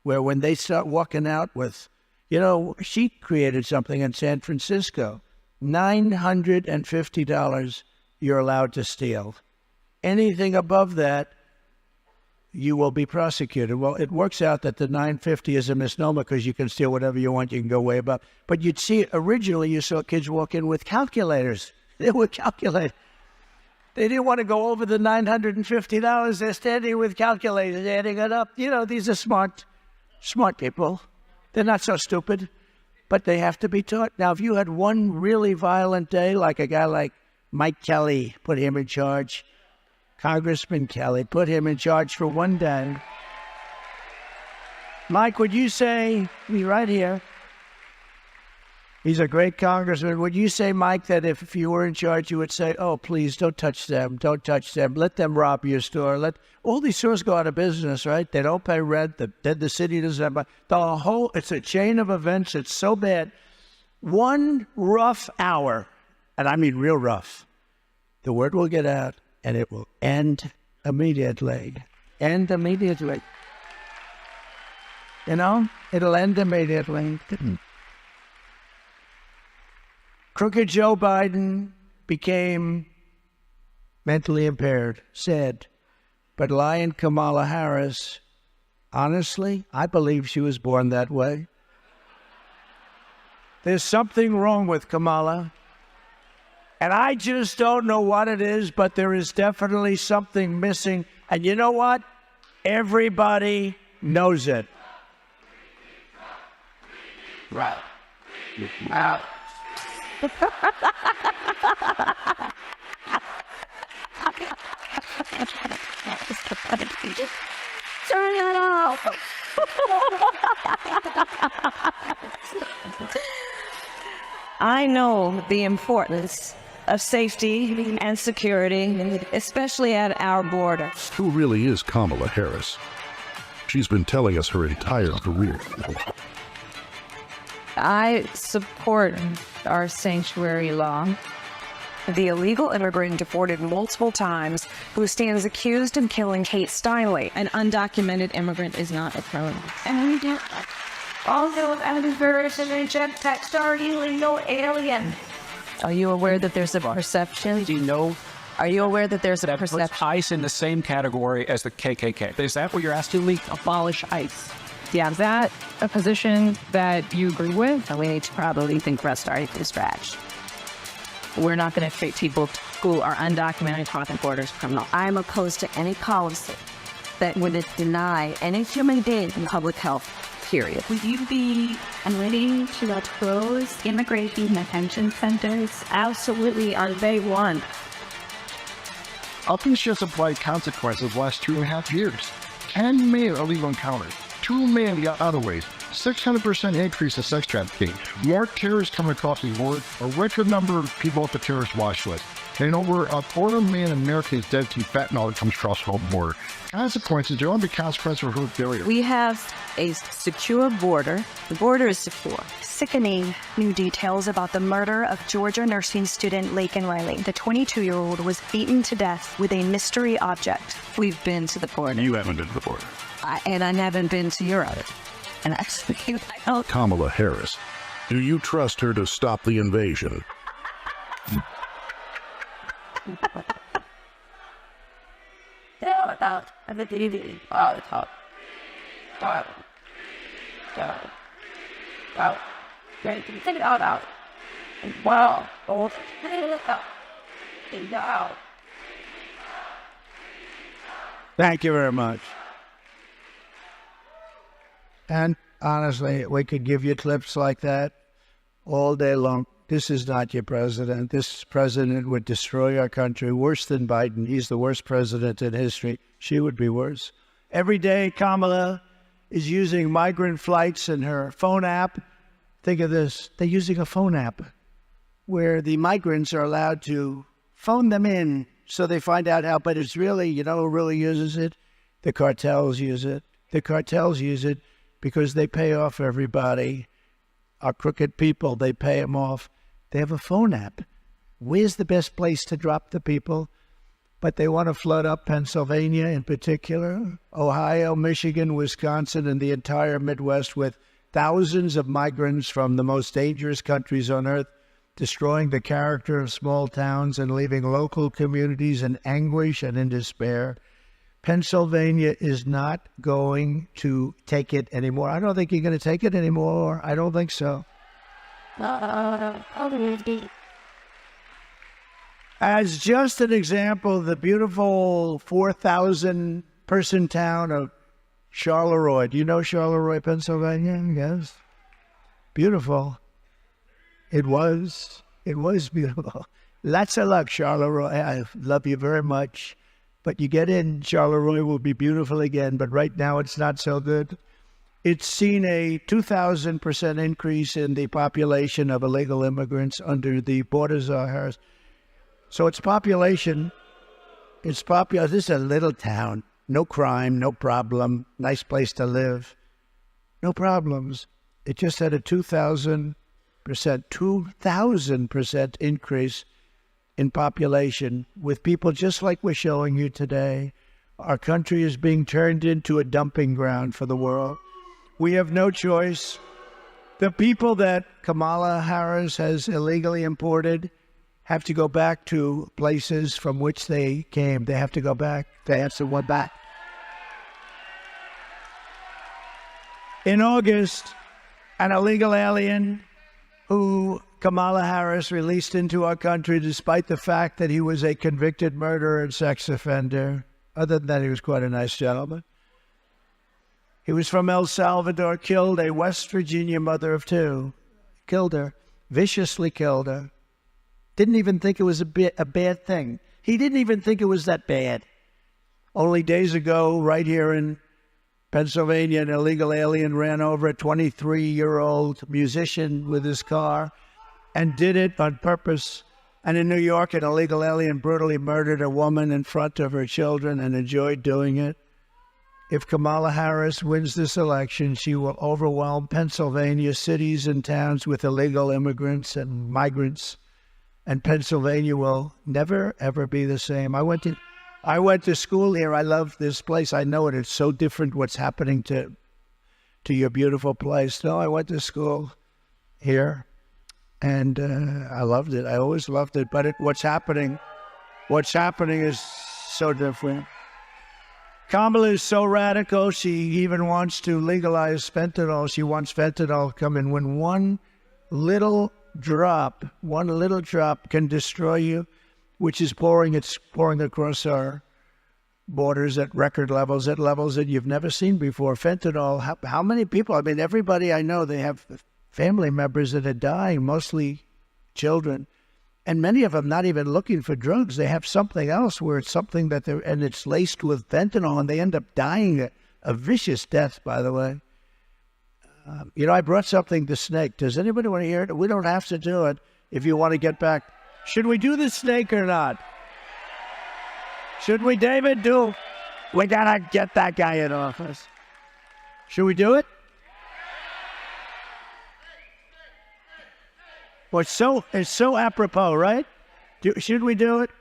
where when they start walking out with, you know, she created something in San Francisco, $950 you're allowed to steal. Anything above that, you will be prosecuted. Well, it works out that the $950 is a misnomer because you can steal whatever you want. You can go way above. But you'd see, originally you saw kids walk in with calculators. They would calculate. They didn't want to go over the $950. They're standing with calculators, adding it up. You know, these are smart people. They're not so stupid, but they have to be taught. Now, if you had one really violent day, like a guy like Mike Kelly, put him in charge, Congressman Kelly, put him in charge for one day. Mike, would you say, he's right here, he's a great congressman. Would you say, Mike, that if you were in charge, you would say, oh, please, don't touch them. Don't touch them. Let them rob your store. Let all these stores go out of business, right? They don't pay rent. The city doesn't have it's a chain of events. It's so bad. One rough hour, and I mean real rough, the word will get out. And it will end immediately. End immediately. You know, it'll end immediately. Crooked Joe Biden became mentally impaired, sad. But lying Kamala Harris, honestly, I believe she was born that way. There's something wrong with Kamala. And I just don't know what it is, but there is definitely something missing. And you know what? Everybody knows it. Right. Out. Turn it off. I know the importance of safety and security, especially at our border. Who really is Kamala Harris? She's been telling us her entire career. I support our sanctuary law. The illegal immigrant deported multiple times who stands accused of killing Kate Steinle. An undocumented immigrant is not a criminal. And also, text are illegal alien. Are you aware that there's a perception? Do you know Are you aware that there's a that puts perception? ICE in the same category as the KKK? Is that what you're asking me? Abolish ICE. Yeah, is that a position that you agree with? We need to probably think about starting from scratch. We're not going to treat people who are undocumented crossing borders criminal. I'm opposed to any policy that would deny any human being in public health, period. Would you be willing to close immigration detention centers? Absolutely, on day one. I think she has applied consequences the last 2.5 years. 10 million illegal encounters, 2 million the other ways, 600% increase in sex trafficking, more terrorists coming across the board, a record number of people off the terrorist watch list, and over 250,000 Americans dead to fentanyl that comes across the border. Consequences, there will be consequences for her failure. We have a secure border. The border is secure. Sickening new details about the murder of Georgia nursing student Laken Riley. The 22-year-old was beaten to death with a mystery object. We've been to the border. You haven't been to the border. And I haven't been to Europe. And actually, I don't. Kamala Harris. Do you trust her to stop the invasion? Thank you very much. And honestly, we could give you clips like that all day long. This is not your president. This president would destroy our country worse than Biden. He's the worst president in history. She would be worse. Every day, Kamala is using migrant flights in her phone app. Think of this. They're using a phone app where the migrants are allowed to phone them in so they find out how, but it's really, you know who really uses it? The cartels use it. The cartels use it because they pay off everybody. Our crooked people, they pay them off. They have a phone app. Where's the best place to drop the people? But they want to flood up Pennsylvania in particular, Ohio, Michigan, Wisconsin, and the entire Midwest with thousands of migrants from the most dangerous countries on earth, destroying the character of small towns and leaving local communities in anguish and in despair. Pennsylvania is not going to take it anymore. I don't think you're going to take it anymore. I don't think so. As just an example, the beautiful 4,000-person town of Charleroi. Do you know Charleroi, Pennsylvania? Yes. Beautiful. It was beautiful. Lots of luck, Charleroi. I love you very much. But you get in, Charleroi will be beautiful again, but right now it's not so good. It's seen a 2,000% increase in the population of illegal immigrants under the border czar. So its population, this is a little town. No crime, no problem, nice place to live. No problems. It just had a 2,000% increase in population with people just like we're showing you today. Our country is being turned into a dumping ground for the world. We have no choice. The people that Kamala Harris has illegally imported have to go back to places from which they came. They have to go back. They have to go back. In August, an illegal alien who Kamala Harris released into our country despite the fact that he was a convicted murderer and sex offender. Other than that, he was quite a nice gentleman. He was from El Salvador, killed a West Virginia mother of two. Killed her, viciously killed her. Didn't even think it was a bad thing. He didn't even think it was that bad. Only days ago, right here in Pennsylvania, an illegal alien ran over a 23-year-old musician with his car and did it on purpose. And in New York, an illegal alien brutally murdered a woman in front of her children and enjoyed doing it. if Kamala Harris wins this election, she will overwhelm Pennsylvania cities and towns with illegal immigrants and migrants, and Pennsylvania will never, ever be the same. I went to school here. I love this place. I know it. It's so different what's happening to your beautiful place. No, I went to school here, and I loved it. I always loved it. But what's happening is so different. Kamala is so radical, she even wants to legalize fentanyl. She wants fentanyl to come in. When one little drop can destroy you, which is pouring across our borders at record levels, at levels that you've never seen before. Fentanyl, how many people? I mean, everybody I know, they have family members that are dying, mostly children. And many of them not even looking for drugs. They have something else where it's something that and it's laced with fentanyl, and they end up dying a vicious death, by the way. I brought something to snake. Does anybody want to hear it? We don't have to do it if you want to get back. Should we do the snake or not? Should we, David, we got to get that guy in office. Should we do it? Well, it's so apropos, right? Should we do it?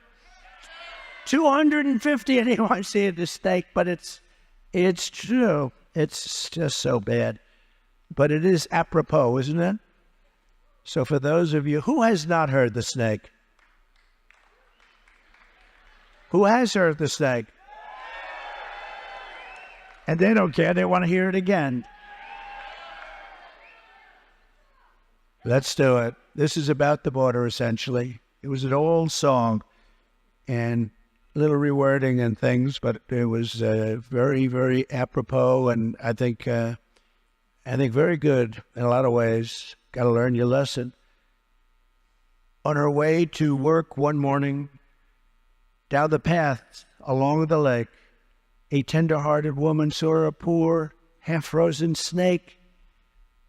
250 anyone see the snake, but it's true. It's just so bad. But it is apropos, isn't it? So for those of you, who has not heard the snake? Who has heard the snake? And they don't care. They want to hear it again. Let's do it. This is about the border, essentially. It was an old song and a little rewording and things, but it was very, very apropos, and I think very good in a lot of ways. Got to learn your lesson. On her way to work one morning, down the path along the lake, a tender-hearted woman saw a poor, half-frozen snake.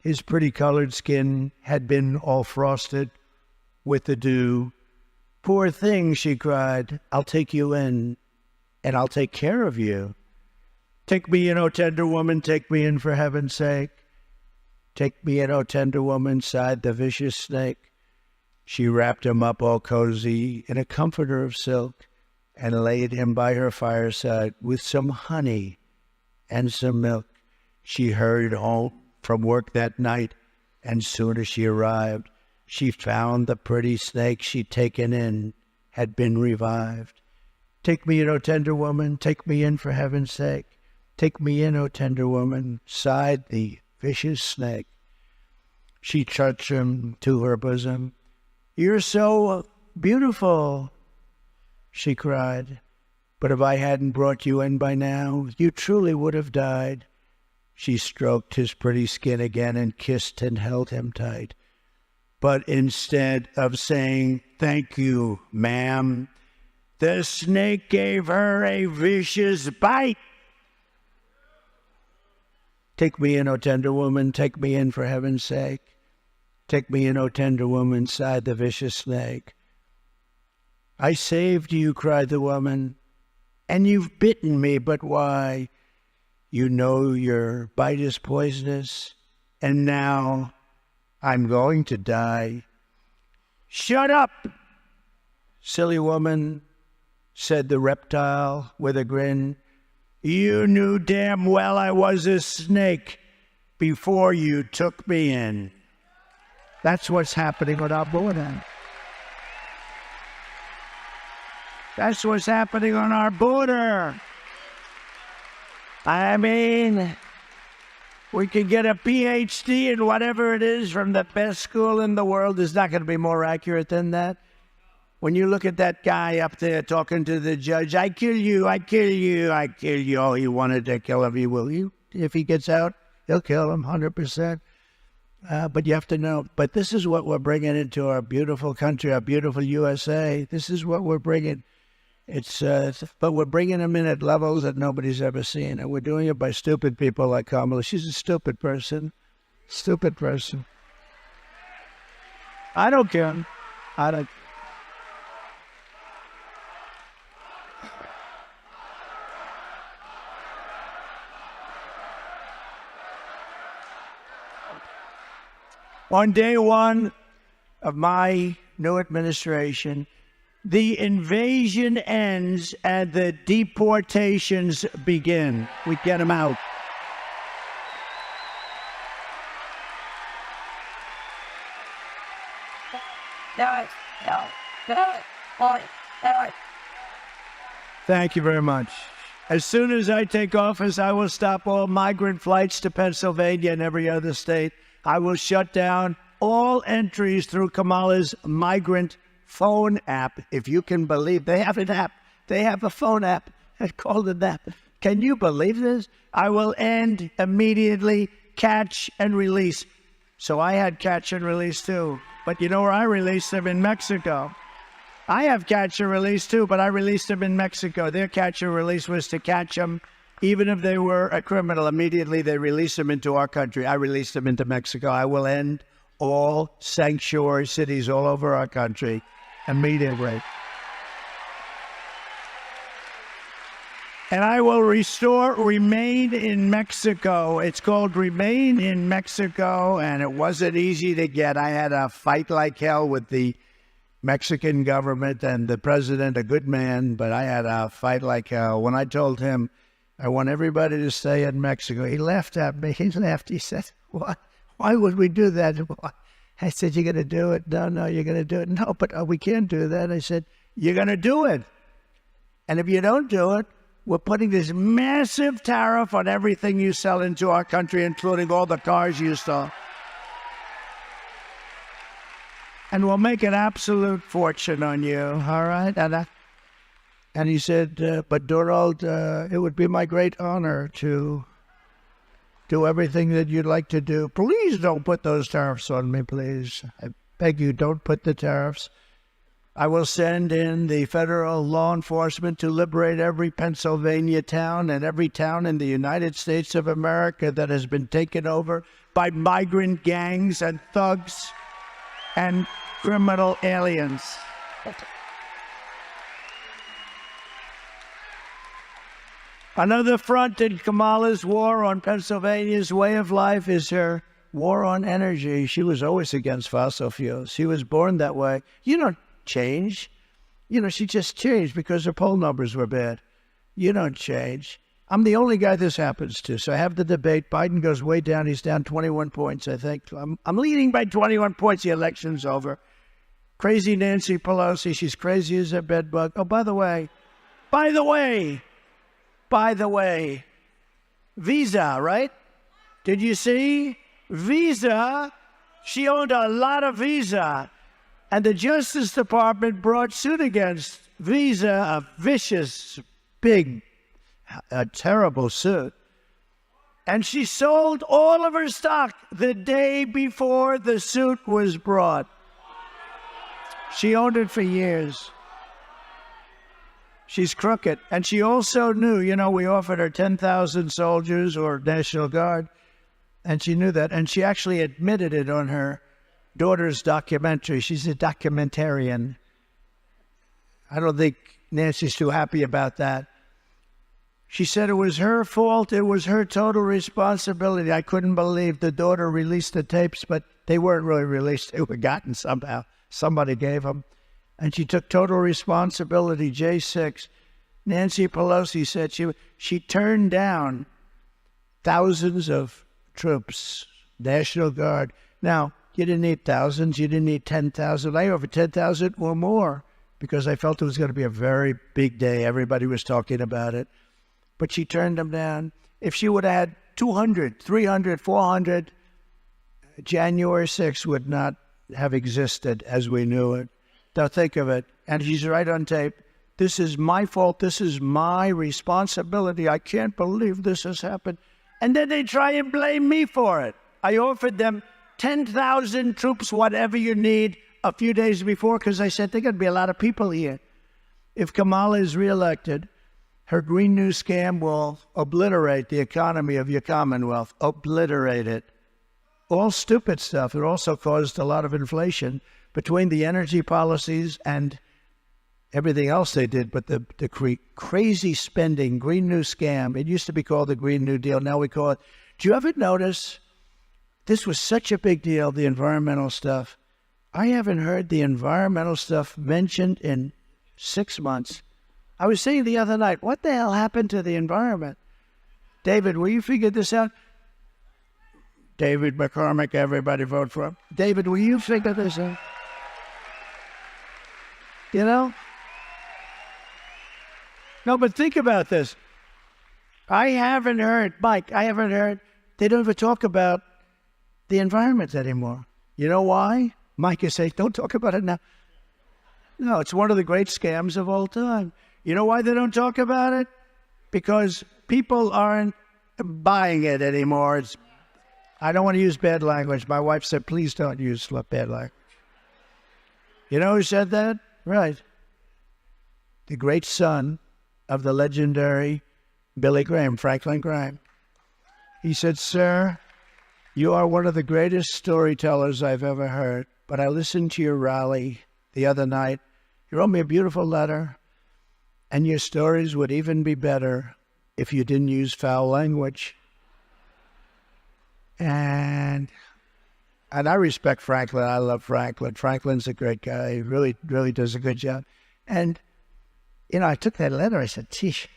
His pretty colored skin had been all frosted with the dew. "Poor thing," she cried, "I'll take you in, and I'll take care of you. Take me in, O tender woman, take me in for heaven's sake. Take me in, O tender woman," sighed the vicious snake. She wrapped him up all cozy in a comforter of silk and laid him by her fireside with some honey and some milk. She hurried home from work that night, and soon as she arrived, she found the pretty snake she'd taken in had been revived. "Take me in, O tender woman, take me in for heaven's sake. Take me in, O tender woman," sighed the vicious snake. She touched him to her bosom. "You're so beautiful," she cried, "but if I hadn't brought you in by now, you truly would have died." She stroked his pretty skin again and kissed and held him tight. But instead of saying, "Thank you, ma'am," the snake gave her a vicious bite. "Take me in, O tender woman, take me in for heaven's sake. Take me in, O tender woman," sighed the vicious snake. "I saved you," cried the woman, "and you've bitten me, but why? You know your bite is poisonous, and now I'm going to die." "Shut up, silly woman," said the reptile with a grin. "You knew damn well I was a snake before you took me in." That's what's happening on our border. That's what's happening on our border. I mean, we could get a PhD in whatever it is from the best school in the world. It's not going to be more accurate than that. When you look at that guy up there talking to the judge, "I kill you, I kill you, I kill you." Oh, he wanted to kill him. He will. If he gets out, he'll kill him 100%. But you have to know. But this is what we're bringing into our beautiful country, our beautiful USA. This is what we're bringing. But we're bringing them in at levels that nobody's ever seen. And we're doing it by stupid people like Kamala. She's a stupid person. Stupid person. I don't care. I don't. On day one of my new administration, the invasion ends and the deportations begin. We get them out. Thank you very much. As soon as I take office, I will stop all migrant flights to Pennsylvania and every other state. I will shut down all entries through Kamala's migrant phone app. If you can believe, they have an app. They have a phone app. It's called an app. Can you believe this? I will end immediately catch and release. So I had catch and release too. But you know where I released them? In Mexico. I have catch and release too, but I released them in Mexico. Their catch and release was to catch them, even if they were a criminal. Immediately they release them into our country. I released them into Mexico. I will end all sanctuary cities all over our country immediately. And I will restore Remain in Mexico. It's called Remain in Mexico, and it wasn't easy to get. I had a fight like hell with the Mexican government and the president, a good man, but I had a fight like hell. When I told him I want everybody to stay in Mexico, he laughed at me. He laughed. He said, "What? Why would we do that?" I said, "You're going to do it?" No, you're going to do it. No, but we can't do that. I said, "You're going to do it. And if you don't do it, we're putting this massive tariff on everything you sell into our country, including all the cars you sell. And we'll make an absolute fortune on you, all right?" And he said, "But Donald, it would be my great honor to do everything that you'd like to do. Please don't put those tariffs on me, please. I beg you, don't put the tariffs. I will send in the federal law enforcement to liberate every Pennsylvania town and every town in the United States of America that has been taken over by migrant gangs and thugs and criminal aliens." Another front in Kamala's war on Pennsylvania's way of life is her war on energy. She was always against fossil fuels. She was born that way. You don't change. She just changed because her poll numbers were bad. You don't change. I'm the only guy this happens to. So I have the debate. Biden goes way down. He's down 21 points, I think. I'm leading by 21 points. The election's over. Crazy Nancy Pelosi. She's crazy as a bedbug. Oh, by the way, Visa, right? Did you see? Visa, she owned a lot of Visa. And the Justice Department brought suit against Visa, a vicious, big, a terrible suit. And she sold all of her stock the day before the suit was brought. She owned it for years. She's crooked. And she also knew, we offered her 10,000 soldiers or National Guard, and she knew that. And she actually admitted it on her daughter's documentary. She's a documentarian. I don't think Nancy's too happy about that. She said it was her fault. It was her total responsibility. I couldn't believe the daughter released the tapes, but they weren't really released. They were gotten somehow. Somebody gave them. And she took total responsibility. J6. Nancy Pelosi said she turned down thousands of troops, National Guard. Now, you didn't need thousands. You didn't need 10,000. I offered 10,000 or more because I felt it was going to be a very big day. Everybody was talking about it. But she turned them down. If she would have had 200, 300, 400, January 6th would not have existed as we knew it. Now think of it. And she's right on tape. This is my fault. This is my responsibility. I can't believe this has happened. And then they try and blame me for it. I offered them 10,000 troops, whatever you need, a few days before, because I said there are going to be a lot of people here. If Kamala is reelected, her Green New scam will obliterate the economy of your Commonwealth. Obliterate it. All stupid stuff. It also caused a lot of inflation between the energy policies and everything else they did. But the crazy spending, Green New scam, it used to be called the Green New Deal. Now we call it. Do you ever notice this was such a big deal, the environmental stuff. I haven't heard the environmental stuff mentioned in 6 months. I was saying the other night, what the hell happened to the environment? David, will you figure this out? David McCormick, everybody vote for him. David, will you figure this out? You know? No, but think about this. I haven't heard, Mike, they don't even talk about the environment anymore. You know why? Mike, you say, don't talk about it now. No, it's one of the great scams of all time. You know why they don't talk about it? Because people aren't buying it anymore. I don't want to use bad language. My wife said, please don't use bad language. You know who said that? Right. The great son of the legendary Billy Graham, Franklin Graham. He said, sir, you are one of the greatest storytellers I've ever heard, but I listened to your rally the other night. You wrote me a beautiful letter, and your stories would even be better if you didn't use foul language. And I respect Franklin. I love Franklin. Franklin's a great guy. He really, really does a good job. And, you know, I took that letter. I said, geez.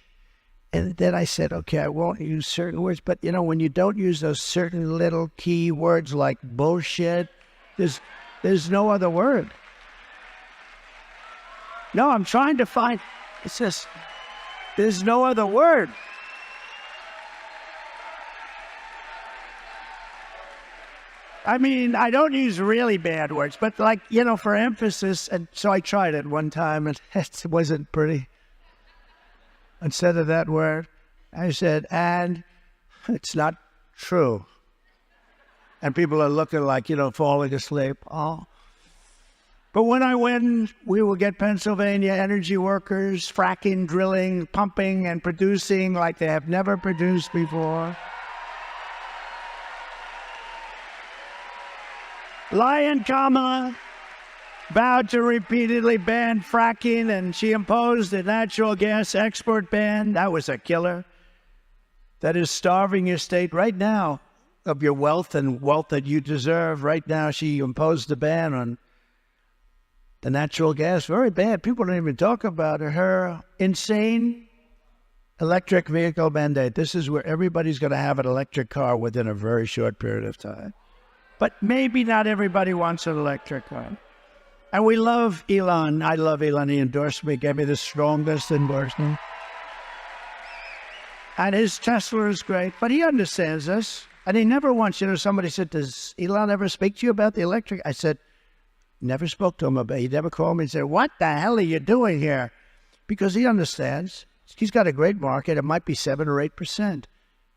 And then I said, okay, I won't use certain words. But, you know, when you don't use those certain little key words like bullshit, there's no other word. No, I'm trying to find, it's just, there's no other word. I mean, I don't use really bad words, but like, you know, for emphasis. And so I tried it one time and it wasn't pretty. Instead of that word, I said, and it's not true. And people are looking like, you know, falling asleep. Oh. But when I win, we will get Pennsylvania energy workers fracking, drilling, pumping, and producing like they have never produced before. Lion Kamala vowed to repeatedly ban fracking, and she imposed a natural gas export ban. That was a killer. That is starving your state right now of your wealth and wealth that you deserve. Right now, she imposed a ban on the natural gas. Very bad. People don't even talk about her insane electric vehicle mandate. This is where everybody's going to have an electric car within a very short period of time. But maybe not everybody wants an electric car. And we love Elon. I love Elon. He endorsed me, gave me the strongest endorsement. And his Tesla is great, but he understands us. And he never once, you know, somebody said, does Elon ever speak to you about the electric? I said, never spoke to him about it. He never called me and said, what the hell are you doing here? Because he understands. He's got a great market. It might be 7 or 8%.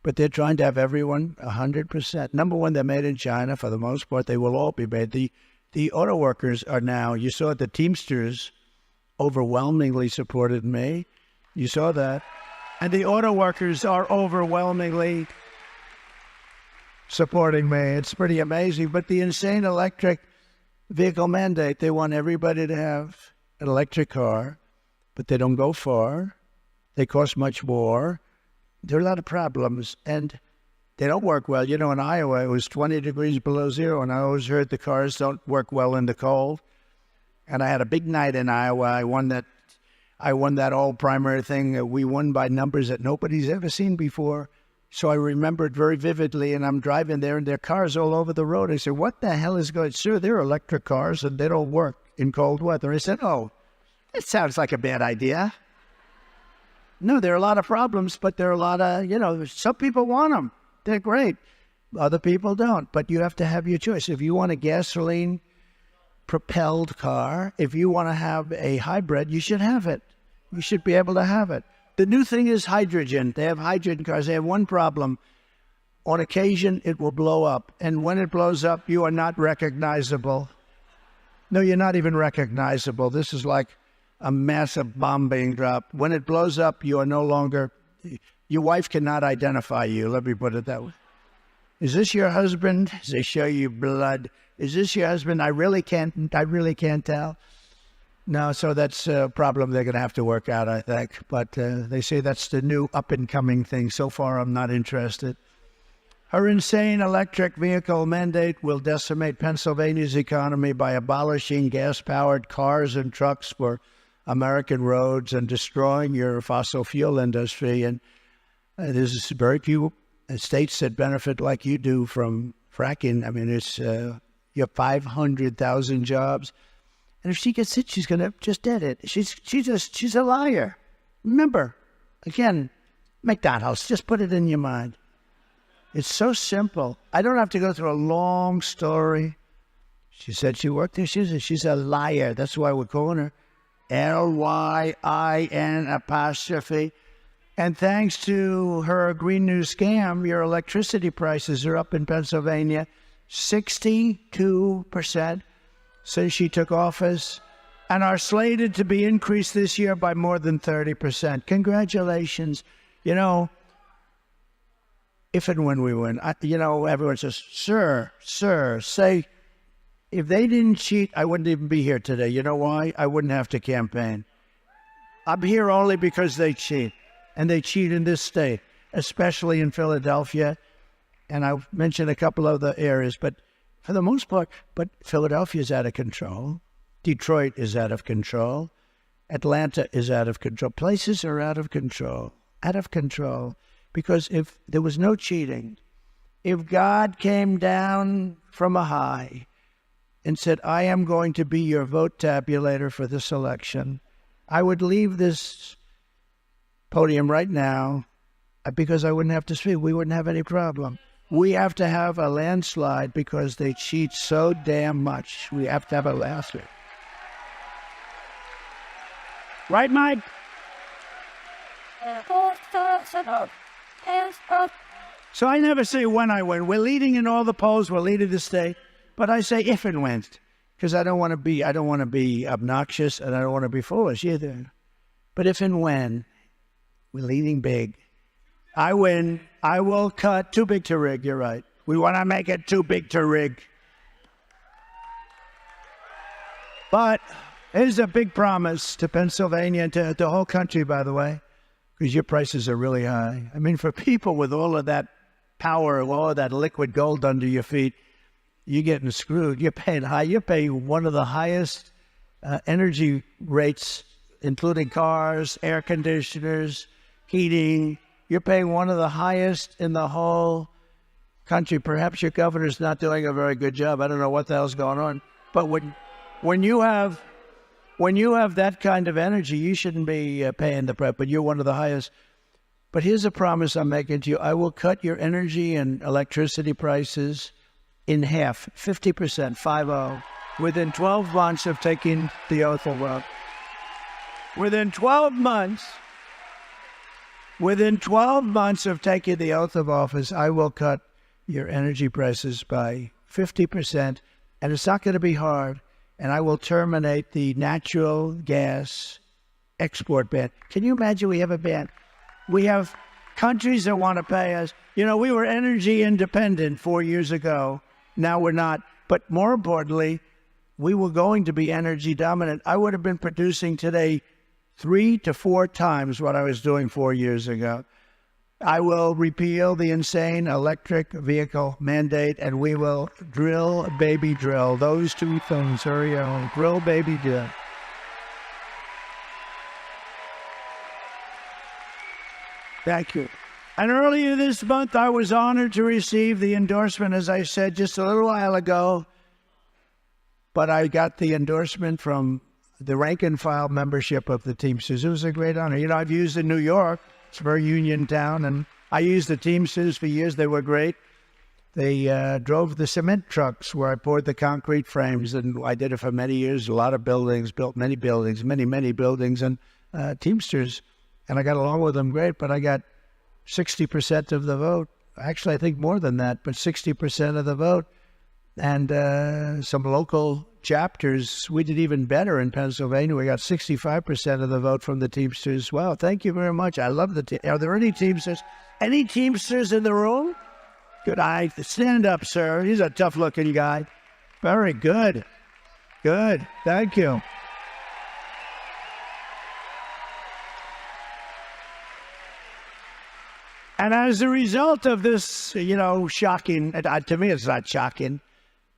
But they're trying to have everyone 100%. Number one, they're made in China. For the most part, they will all be made. The auto workers are now, you saw the Teamsters overwhelmingly supported me. You saw that. And the auto workers are overwhelmingly supporting me. It's pretty amazing. But the insane electric vehicle mandate, they want everybody to have an electric car, but they don't go far. They cost much more. There are a lot of problems, and they don't work well. You know, in Iowa, it was 20 degrees below zero, and I always heard the cars don't work well in the cold. And I had a big night in Iowa. I won that all primary thing. We won by numbers that nobody's ever seen before. So I remember it very vividly, and I'm driving there, and there are cars all over the road. I said, what the hell is going on? Sir, they're electric cars, and they don't work in cold weather. I said, oh, that sounds like a bad idea. No, there are a lot of problems, but there are a lot of, you know, some people want them. They're great. Other people don't. But you have to have your choice. If you want a gasoline-propelled car, if you want to have a hybrid, you should have it. You should be able to have it. The new thing is hydrogen. They have hydrogen cars. They have one problem. On occasion, it will blow up. And when it blows up, you are not recognizable. No, you're not even recognizable. This is like a massive bomb being dropped. When it blows up, you are no longer, your wife cannot identify you. Let me put it that way. Is this your husband? They show you blood. Is this your husband? I really can't tell. No, so that's a problem they're going to have to work out, I think. But they say that's the new up-and-coming thing. So far, I'm not interested. Her insane electric vehicle mandate will decimate Pennsylvania's economy by abolishing gas-powered cars and trucks for American roads and destroying your fossil fuel industry. And there's very few states that benefit like you do from fracking. I mean, it's you have 500,000 jobs. And if she gets it, she's going to just dead it. She's a liar. Remember, again, McDonald's, just put it in your mind. It's so simple. I don't have to go through a long story. She said she worked there. She's a liar. That's why we're calling her Lyin apostrophe. And thanks to her Green News scam, your electricity prices are up in Pennsylvania 62% since she took office, and are slated to be increased this year by more than 30%. Congratulations. You know, if and when we win, everyone says, sir, say, if they didn't cheat, I wouldn't even be here today. You know why? I wouldn't have to campaign. I'm here only because they cheat. And they cheat in this state, especially in Philadelphia. And I've mentioned a couple other areas, but for the most part, but Philadelphia is out of control. Detroit is out of control. Atlanta is out of control. Places are out of control. Because if there was no cheating, if God came down from a high and said, I am going to be your vote tabulator for this election, I would leave this podium right now because I wouldn't have to speak. We wouldn't have any problem. We have to have a landslide because they cheat so damn much. We have to have a landslide. Right, Mike? So I never say when I win. We're leading in all the polls. We're leading the state. But I say if and when, because I don't want to be obnoxious and I don't want to be foolish either. But if and when we're leading big, I win, I will cut. Too big to rig, you're right. We want to make it too big to rig. But here's a big promise to Pennsylvania and to the whole country, by the way, because your prices are really high. I mean, for people with all of that power, all of that liquid gold under your feet, you're getting screwed. You're paying high. You're paying one of the highest energy rates, including cars, air conditioners, heating. You're paying one of the highest in the whole country. Perhaps your governor's not doing a very good job. I don't know what the hell's going on. But when you have that kind of energy, you shouldn't be paying the price, but you're one of the highest. But here's a promise I'm making to you. I will cut your energy and electricity prices in half, 50%, 50, within 12 months of taking the oath of office. Within 12 months of taking the oath of office, I will cut your energy prices by 50%, and it's not going to be hard, and I will terminate the natural gas export ban. Can you imagine we have a ban? We have countries that want to pay us. You know, we were energy independent 4 years ago. Now we're not. But more importantly, we were going to be energy dominant. I would have been producing today 3 to 4 times what I was doing 4 years ago. I will repeal the insane electric vehicle mandate, and we will drill, baby, drill. Those two things, hurry on. Drill, baby, drill. Thank you. And earlier this month, I was honored to receive the endorsement, as I said just a little while ago, but I got the endorsement from the rank and file membership of the Teamsters. It was a great honor. You know, I've used in New York. It's a very union town, and I used the Teamsters for years. They were great. They drove the cement trucks where I poured the concrete frames, and I did it for many years. A lot of buildings, built many buildings, many buildings, and Teamsters. And I got along with them great, but I got 60% of the vote. Actually, I think more than that, but 60% of the vote. And some local chapters, we did even better in Pennsylvania. We got 65% of the vote from the Teamsters. Wow, thank you very much. I love the team. Are there any Teamsters? Any Teamsters in the room? Good eye. Stand up, sir. He's a tough-looking guy. Very good. Good. Thank you. And as a result of this, shocking, to me it's not shocking,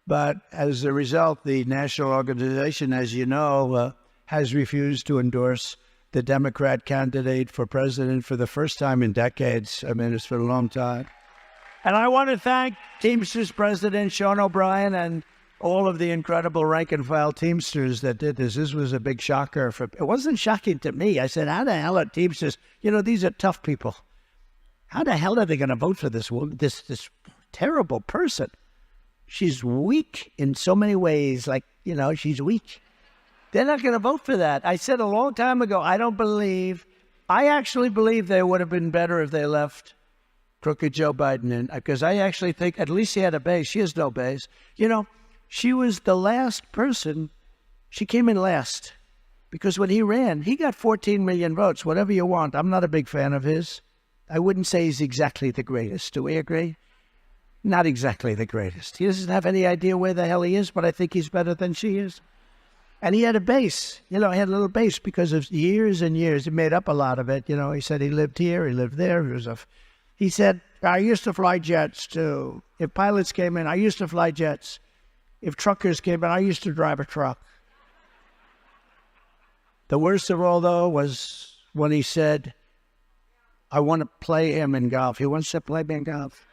but as a result, the national organization, as you know, has refused to endorse the Democrat candidate for president for the first time in decades. I mean, it's been a long time. And I want to thank Teamsters President Sean O'Brien and all of the incredible rank-and-file Teamsters that did this. This was a big shocker. It wasn't shocking to me. I said, how the hell are Teamsters? These are tough people. How the hell are they going to vote for this terrible person? She's weak in so many ways. She's weak. They're not going to vote for that. I said a long time ago, I actually believe they would have been better if they left crooked Joe Biden in, because I actually think at least he had a base. She has no base. She was the last person. She came in last because when he ran, he got 14 million votes, whatever you want. I'm not a big fan of his. I wouldn't say he's exactly the greatest. Do we agree? Not exactly the greatest. He doesn't have any idea where the hell he is, but I think he's better than she is. And he had a base. He had a little base because of years and years. He made up a lot of it. He said he lived here, he lived there. He said, I used to fly jets too. If pilots came in, I used to fly jets. If truckers came in, I used to drive a truck. The worst of all, though, was when he said, I want to play him in golf. He wants to play me in golf.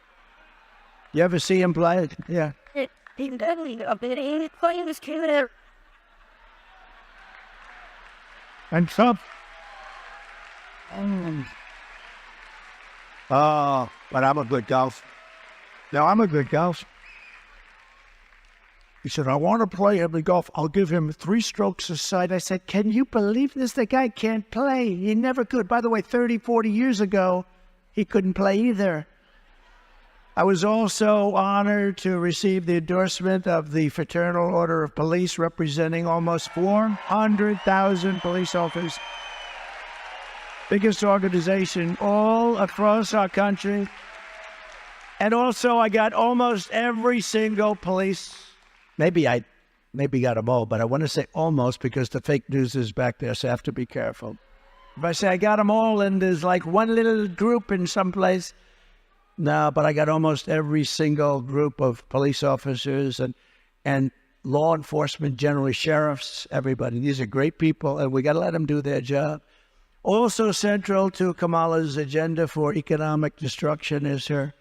You ever see him play? Yeah. And Trump. Oh, but I'm a good golfer. No, I'm a good golfer. He said, I want to play him in golf. I'll give him 3 strokes a side. I said, can you believe this? The guy can't play. He never could. By the way, 30, 40 years ago, he couldn't play either. I was also honored to receive the endorsement of the Fraternal Order of Police, representing almost 400,000 police officers. Biggest organization all across our country. And also, I got almost every single police. Maybe I got them all, but I want to say almost because the fake news is back there, so I have to be careful. If I say I got them all and there's like one little group in some place, no, but I got almost every single group of police officers and law enforcement, generally sheriffs, everybody. These are great people, and we got to let them do their job. Also central to Kamala's agenda for economic destruction is her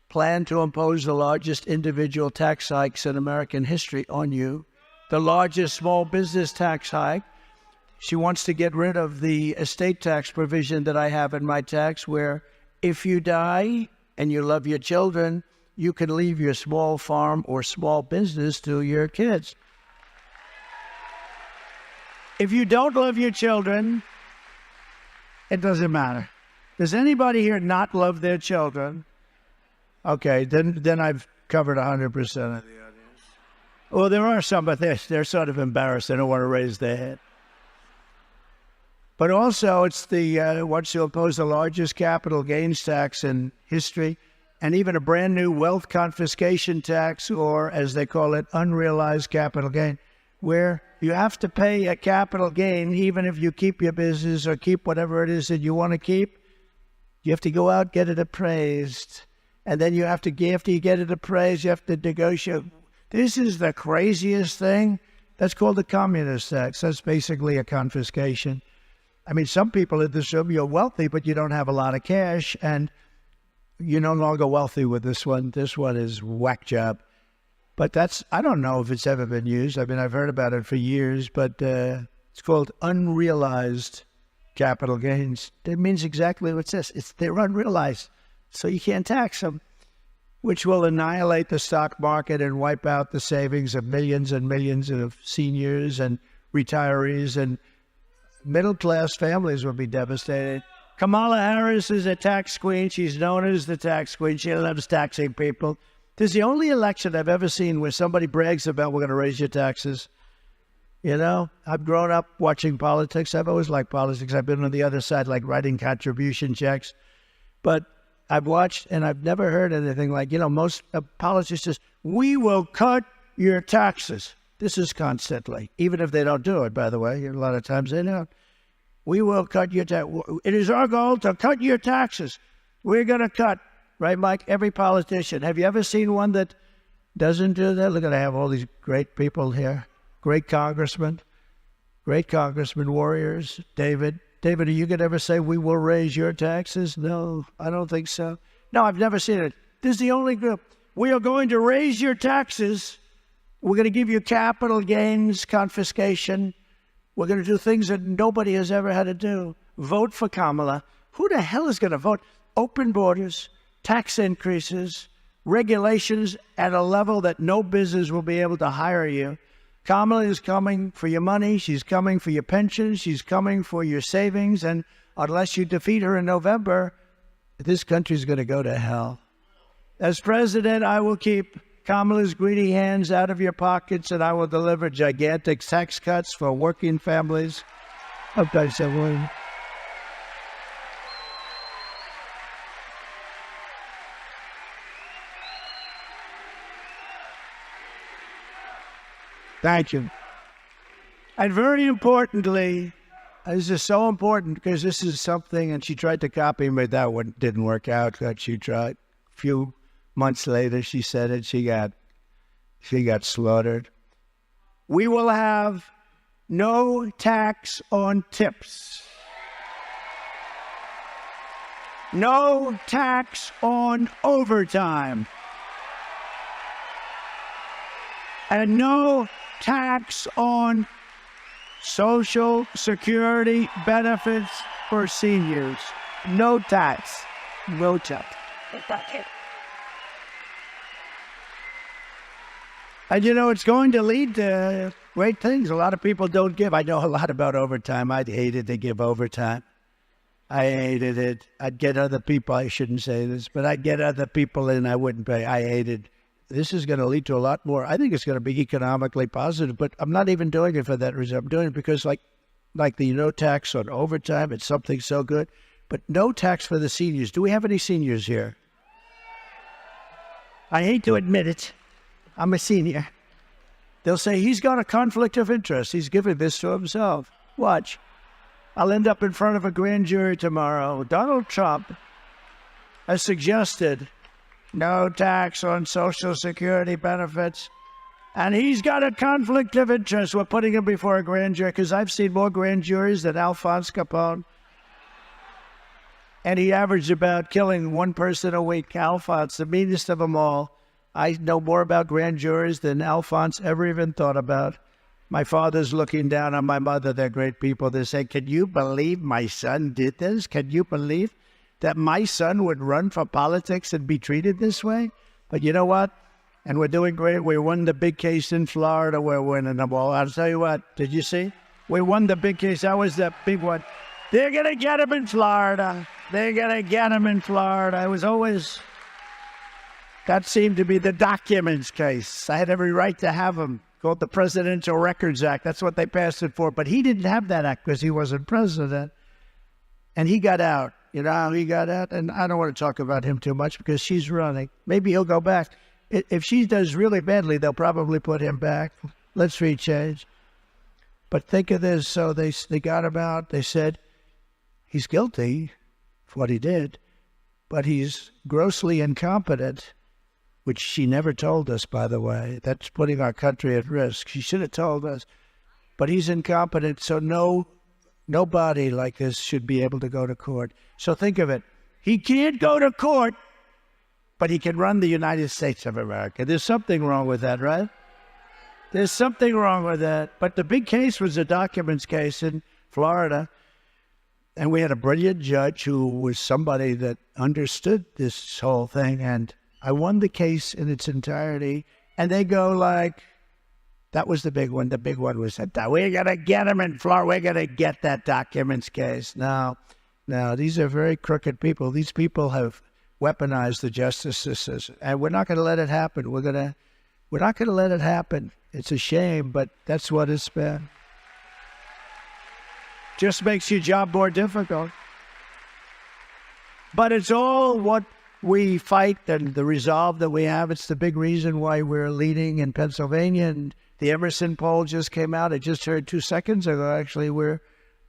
plan to impose the largest individual tax hikes in American history on you, the largest small business tax hike. She wants to get rid of the estate tax provision that I have in my tax, where if you die and you love your children, you can leave your small farm or small business to your kids. If you don't love your children, it doesn't matter. Does anybody here not love their children? Okay, then I've covered 100% of the audience. Well, there are some, but they're sort of embarrassed. They don't want to raise their head. But also, it's wants to impose the largest capital gains tax in history, and even a brand new wealth confiscation tax, or as they call it, unrealized capital gain, where you have to pay a capital gain even if you keep your business or keep whatever it is that you want to keep. You have to go out, get it appraised. And then after you get it appraised, you have to negotiate. This is the craziest thing. That's called a communist tax. That's basically a confiscation. I mean, some people in this room, you're wealthy, but you don't have a lot of cash, and you're no longer wealthy with this one. This one is whack job. But I don't know if it's ever been used. I mean, I've heard about it for years, but it's called unrealized capital gains. It means exactly what it says. They're unrealized. So you can't tax them, which will annihilate the stock market and wipe out the savings of millions and millions of seniors and retirees, and middle-class families will be devastated. Kamala Harris is a tax queen. She's known as the tax queen. She loves taxing people. This is the only election I've ever seen where somebody brags about, we're going to raise your taxes. I've grown up watching politics. I've always liked politics. I've been on the other side, like writing contribution checks. But I've watched, and I've never heard anything like, most politicians, we will cut your taxes. This is constantly, even if they don't do it, by the way. A lot of times they don't. We will cut your taxes. It is our goal to cut your taxes. We're going to cut, right, Mike? Every politician. Have you ever seen one that doesn't do that? Look at I have all these great people here. Great congressmen warriors. David, are you going to ever say, we will raise your taxes? No, I don't think so. No, I've never seen it. This is the only group. We are going to raise your taxes. We're going to give you capital gains confiscation. We're going to do things that nobody has ever had to do. Vote for Kamala. Who the hell is going to vote? Open borders, tax increases, regulations at a level that no business will be able to hire you. Kamala is coming for your money. She's coming for your pensions. She's coming for your savings. And unless you defeat her in November, this country's going to go to hell. As president, I will keep Kamala's greedy hands out of your pockets, and I will deliver gigantic tax cuts for working families. Okay, so thank you. And very importantly, this is so important because this is something, and she tried to copy me, that one didn't work out, but she tried. A few months later, she said it, she got slaughtered. We will have no tax on tips. No tax on overtime. And no tax on Social Security benefits for seniors. No tax. No tax. And you know, it's going to lead to great things. A lot of people don't give. I know a lot about overtime. I'd hated to give overtime. I hated it. I'd get other people, I shouldn't say this, but I'd get other people in, I wouldn't pay. I hated. This is going to lead to a lot more. I think it's going to be economically positive, but I'm not even doing it for that reason. I'm doing it because like the no tax on overtime, it's something so good, but no tax for the seniors. Do we have any seniors here? I hate to admit it. I'm a senior. They'll say, he's got a conflict of interest. He's giving this to himself. Watch. I'll end up in front of a grand jury tomorrow. Donald Trump has suggested no tax on Social Security benefits. And he's got a conflict of interest. We're putting him before a grand jury because I've seen more grand juries than Alphonse Capone. And he averaged about killing one person a week. Alphonse, the meanest of them all. I know more about grand juries than Alphonse ever even thought about. My father's looking down on my mother. They're great people. They say, can you believe my son did this? Can you believe that my son would run for politics and be treated this way? But you know what? And we're doing great. We won the big case in Florida. We're winning them all. I'll tell you what. Did you see? We won the big case. That was the big one. They're going to get him in Florida. They're going to get him in Florida. It was always... That seemed to be the documents case. I had every right to have him. Called the Presidential Records Act. That's what they passed it for. But he didn't have that act because he wasn't president. And he got out. You know how he got out? And I don't want to talk about him too much because she's running. Maybe he'll go back. If she does really badly, they'll probably put him back. Let's rechange. But think of this. So they got him out. They said he's guilty for what he did, but he's grossly incompetent. Which she never told us, by the way. That's putting our country at risk. She should have told us. But he's incompetent, so nobody like this should be able to go to court. So think of it. He can't go to court, but he can run the United States of America. There's something wrong with that, right? There's something wrong with that. But the big case was a documents case in Florida. And we had a brilliant judge who was somebody that understood this whole thing, and I won the case in its entirety, and they go like, that was the big one. The big one was that we're going to get him in Florida. We're going to get that documents case. No, these are very crooked people. These people have weaponized the justice system, and we're not going to let it happen. We're not going to let it happen. It's a shame, but that's what it's been. Just makes your job more difficult. But it's all what we fight and the resolve that we have. It's the big reason why we're leading in Pennsylvania. And the Emerson poll just came out. I just heard 2 seconds ago, actually, we're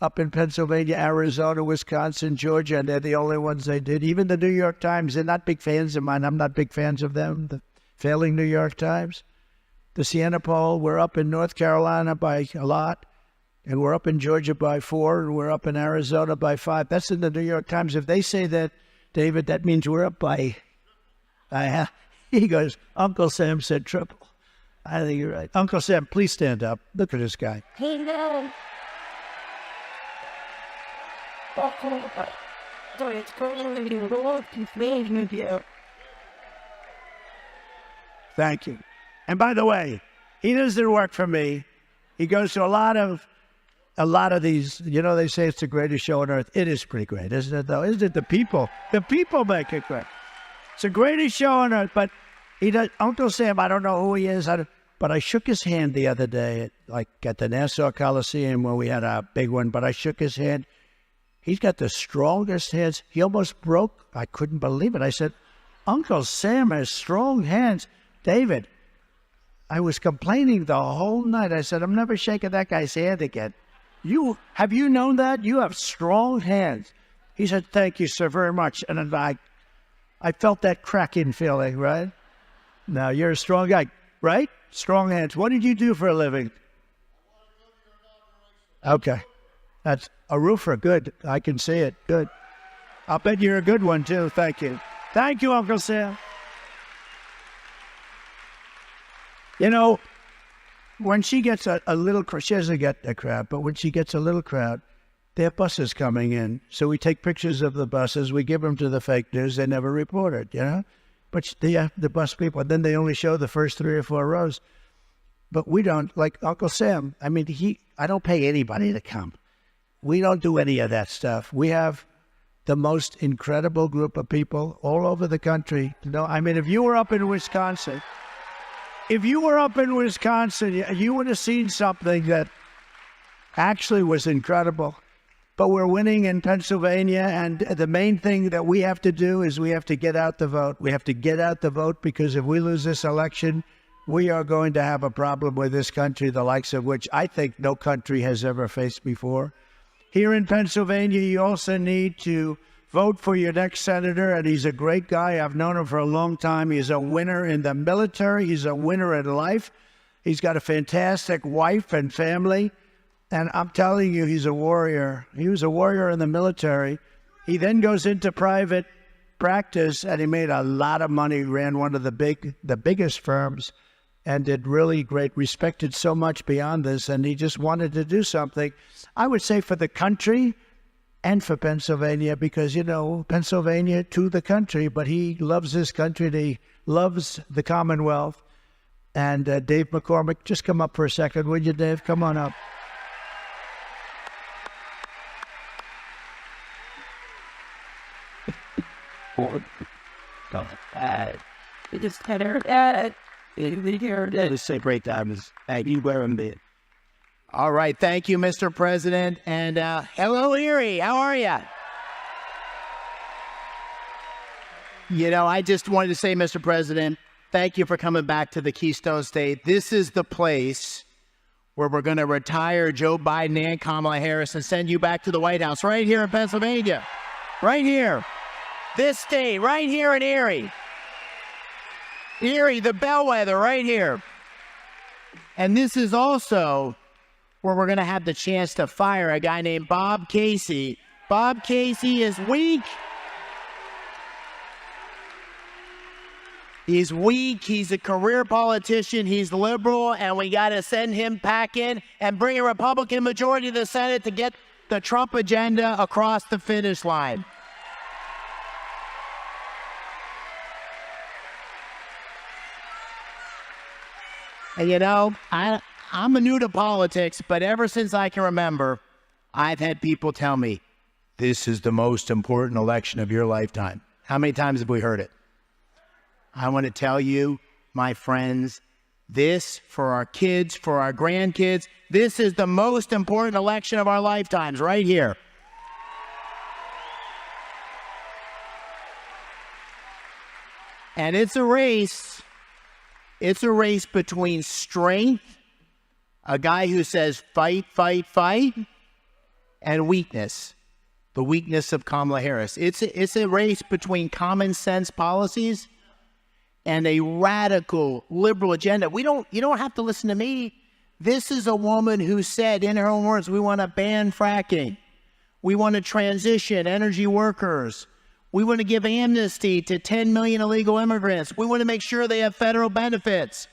up in Pennsylvania, Arizona, Wisconsin, Georgia, and they're the only ones they did. Even the New York Times, they're not big fans of mine. I'm not big fans of them, the failing New York Times. The Siena poll, we're up in North Carolina by a lot, and we're up in Georgia by 4, and we're up in Arizona by 5. That's in the New York Times. If they say that, David, that means we're up by, he goes, Uncle Sam said triple. I think you're right. Uncle Sam, please stand up. Look at this guy. Thank you. And by the way, he doesn't work for me. He goes to a lot of these, they say it's the greatest show on earth. It is pretty great, isn't it, though? Isn't it the people? The people make it great. It's the greatest show on earth, but he does. Uncle Sam, I don't know who he is, but I shook his hand the other day, at the Nassau Coliseum when we had a big one, but I shook his hand. He's got the strongest hands. He almost broke. I couldn't believe it. I said, Uncle Sam has strong hands. David, I was complaining the whole night. I said, I'm never shaking that guy's hand again. Have you known that? You have strong hands. He said, thank you, sir, very much. And I felt that cracking feeling, right? Now, you're a strong guy, right? Strong hands. What did you do for a living? Okay. That's a roofer. Good. I can see it. Good. I'll bet you're a good one, too. Thank you. Thank you, Uncle Sam. When she gets a little crowd, she doesn't get a crowd, but when she gets a little crowd, there are buses coming in. So we take pictures of the buses. We give them to the fake news. They never report it, But the bus people, and then they only show the first 3 or 4 rows. But we don't, like Uncle Sam, I don't pay anybody to come. We don't do any of that stuff. We have the most incredible group of people all over the country. If you were up in Wisconsin, you would have seen something that actually was incredible. But we're winning in Pennsylvania, and the main thing that we have to do is we have to get out the vote. We have to get out the vote, because if we lose this election, we are going to have a problem with this country, the likes of which I think no country has ever faced before. Here in Pennsylvania, you also need to vote for your next senator, and he's a great guy. I've known him for a long time. He's a winner in the military. He's a winner in life. He's got a fantastic wife and family. And I'm telling you, he's a warrior. He was a warrior in the military. He then goes into private practice, and he made a lot of money, ran one of the biggest firms, and did really great, respected so much beyond this, and he just wanted to do something, I would say, for the country and for Pennsylvania, because, Pennsylvania to the country, but he loves this country, and he loves the Commonwealth. And Dave McCormick, just come up for a second, would you, Dave? Come on up. Let's say break down. You wear them, man. All right. Thank you, Mr. President. And hello, Erie. How are you? I just wanted to say, Mr. President, thank you for coming back to the Keystone State. This is the place where we're going to retire Joe Biden and Kamala Harris and send you back to the White House right here in Pennsylvania. Right here. This state, right here in Erie. Erie, the bellwether, right here. And this is also where we're going to have the chance to fire a guy named Bob Casey. Bob Casey is weak. He's weak. He's a career politician. He's liberal. And we got to send him back in and bring a Republican majority to the Senate to get the Trump agenda across the finish line. And I'm new to politics, but ever since I can remember, I've had people tell me, this is the most important election of your lifetime. How many times have we heard it? I want to tell you, my friends, this, for our kids, for our grandkids, this is the most important election of our lifetimes, right here. And it's a race. It's a race between strength, a guy who says fight, fight, fight, and weakness. The weakness of Kamala Harris. It's a race between common sense policies and a radical liberal agenda. You don't have to listen to me. This is a woman who said, in her own words, we want to ban fracking. We want to transition energy workers. We want to give amnesty to 10 million illegal immigrants. We want to make sure they have federal benefits.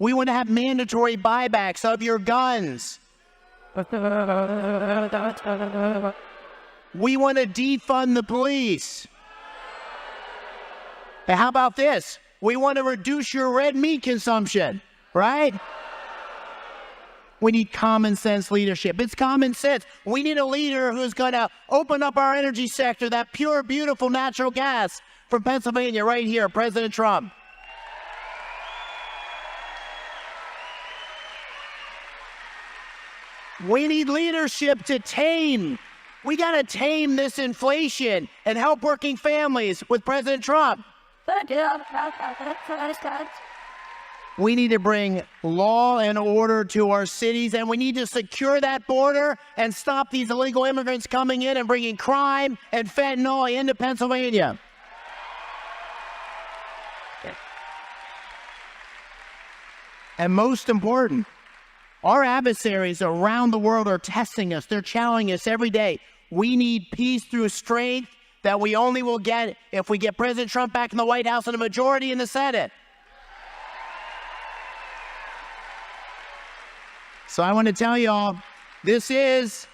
We want to have mandatory buybacks of your guns. We want to defund the police. And how about this? We want to reduce your red meat consumption, right? We need common sense leadership. It's common sense. We need a leader who's going to open up our energy sector, that pure, beautiful natural gas from Pennsylvania right here, President Trump. We need leadership to tame. We got to tame this inflation and help working families with President Trump. We need to bring law and order to our cities, and we need to secure that border and stop these illegal immigrants coming in and bringing crime and fentanyl into Pennsylvania. And most important, our adversaries around the world are testing us. They're challenging us every day. We need peace through strength that we only will get if we get President Trump back in the White House and a majority in the Senate. So I want to tell y'all, this is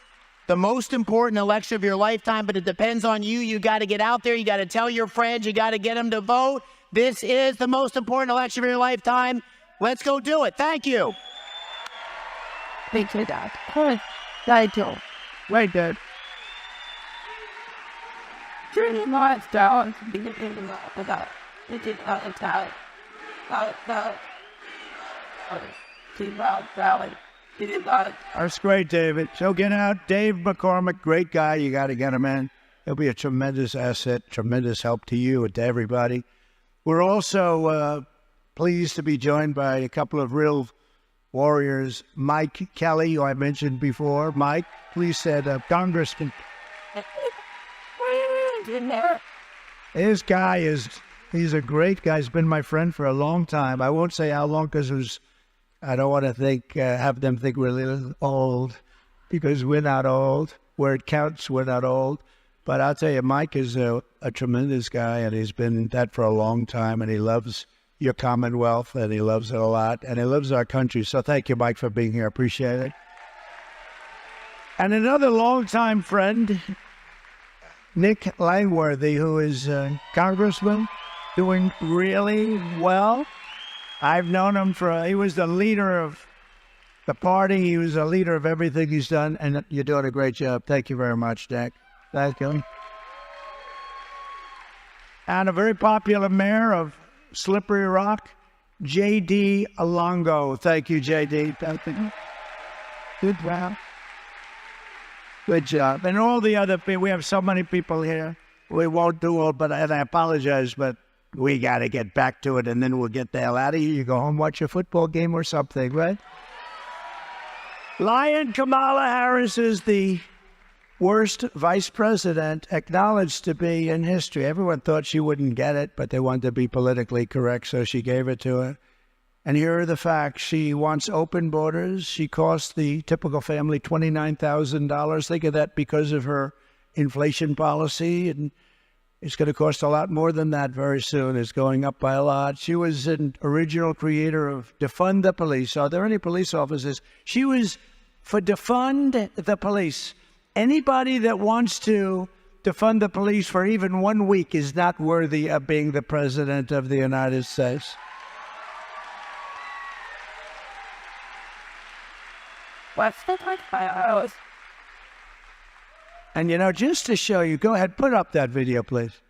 the most important election of your lifetime, but it depends on you. You got to get out there. You got to tell your friends. You got to get them to vote. This is the most important election of your lifetime. Let's go do it. Thank you. Thank you, Dad. Thank you. Wait, Dad. That's great, David. So get out. Dave McCormick, great guy. You got to get him in. He'll be a tremendous asset, tremendous help to you and to everybody. We're also pleased to be joined by a couple of real warriors. Mike Kelly, who I mentioned before. Mike, please said Congressman. This guy he's a great guy. He's been my friend for a long time. I won't say how long because I don't want to have them think we're a little old, because we're not old. Where it counts, we're not old. But I'll tell you, Mike is a tremendous guy, and he's been that for a long time, and he loves your Commonwealth, and he loves it a lot, and he loves our country. So thank you, Mike, for being here. Appreciate it. And another longtime friend, Nick Langworthy, who is a congressman, doing really well. I've known him he was the leader of the party. He was the leader of everything he's done, and you're doing a great job. Thank you very much, Nick. Thank you. And a very popular mayor of Slippery Rock, J.D. Alongo. Thank you, J.D. Good job. Good job. And all the other people, we have so many people here. We won't do all, and I apologize, but we got to get back to it, and then we'll get the hell out of here. You go home, watch a football game or something, right? Lion Kamala Harris is the worst vice president acknowledged to be in history. Everyone thought she wouldn't get it, but they wanted to be politically correct, so she gave it to her. And here are the facts. She wants open borders. She cost the typical family $29,000. Think of that because of her inflation policy, and it's going to cost a lot more than that very soon. It's going up by a lot. She was an original creator of Defund the Police. Are there any police officers? She was for Defund the Police. Anybody that wants to defund the police for even 1 week is not worthy of being the president of the United States. What's the like? And, just to show you, go ahead, put up that video, please.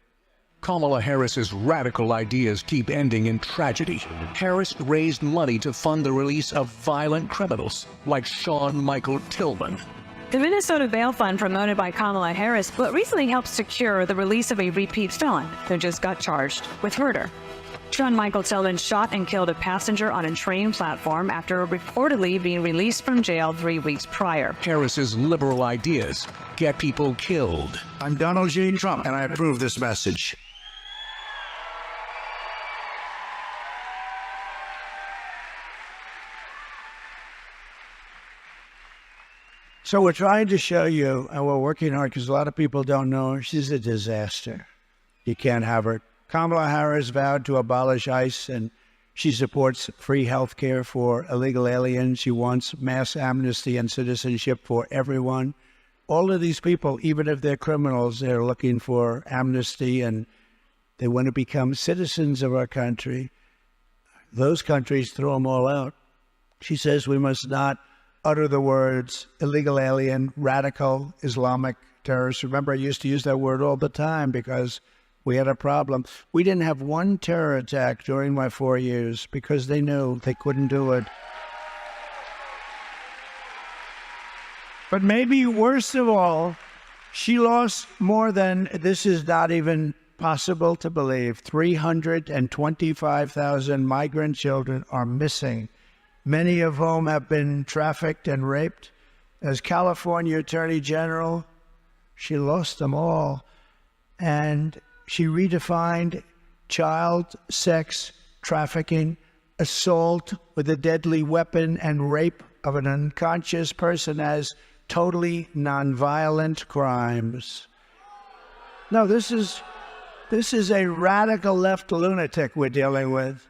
Kamala Harris's radical ideas keep ending in tragedy. Harris raised money to fund the release of violent criminals like Sean Michael Tillman. The Minnesota Bail Fund, promoted by Kamala Harris, recently helped secure the release of a repeat felon who just got charged with murder. Sean Michael Tillman shot and killed a passenger on a train platform after reportedly being released from jail 3 weeks prior. Harris's liberal ideas get people killed. I'm Donald J. Trump, and I approve this message. So we're trying to show you, and we're working hard because a lot of people don't know her. She's a disaster. You can't have her. Kamala Harris vowed to abolish ICE, and she supports free health care for illegal aliens. She wants mass amnesty and citizenship for everyone. All of these people, even if they're criminals, they're looking for amnesty, and they want to become citizens of our country. Those countries throw them all out. She says we must not utter the words illegal alien, radical Islamic terrorist. Remember, I used to use that word all the time because we had a problem. We didn't have one terror attack during my 4 years because they knew they couldn't do it. But maybe worst of all, she lost more than, this is not even possible to believe, 325,000 migrant children are missing, many of whom have been trafficked and raped. As California Attorney General, she lost them all. And she redefined child sex trafficking, assault with a deadly weapon, and rape of an unconscious person as totally nonviolent crimes. No, this is a radical left lunatic we're dealing with.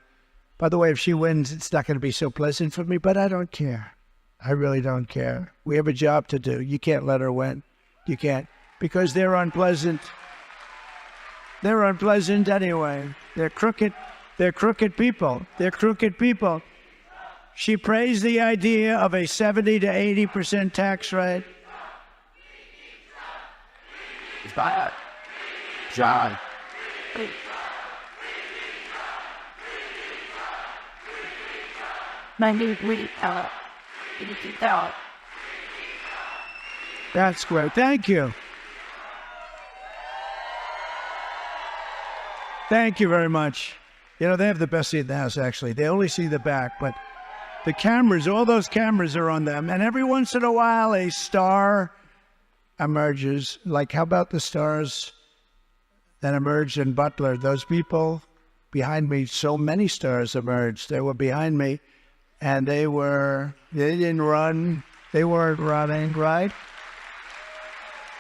By the way, if she wins, it's not going to be so pleasant for me, but I don't care. I really don't care. We have a job to do. You can't let her win. You can't. Because they're unpleasant. They're unpleasant anyway. They're crooked. They're crooked people. They're crooked people. She praised the idea of a 70 to 80% tax rate. It's bad. John. That's great. Thank you. Thank you very much. You know, they have the best seat in the house, actually. They only see the back, but the cameras, all those cameras are on them. And every once in a while, a star emerges. Like, how about the stars that emerged in Butler? Those people behind me, so many stars emerged. They were behind me, and they didn't run. They weren't running, right?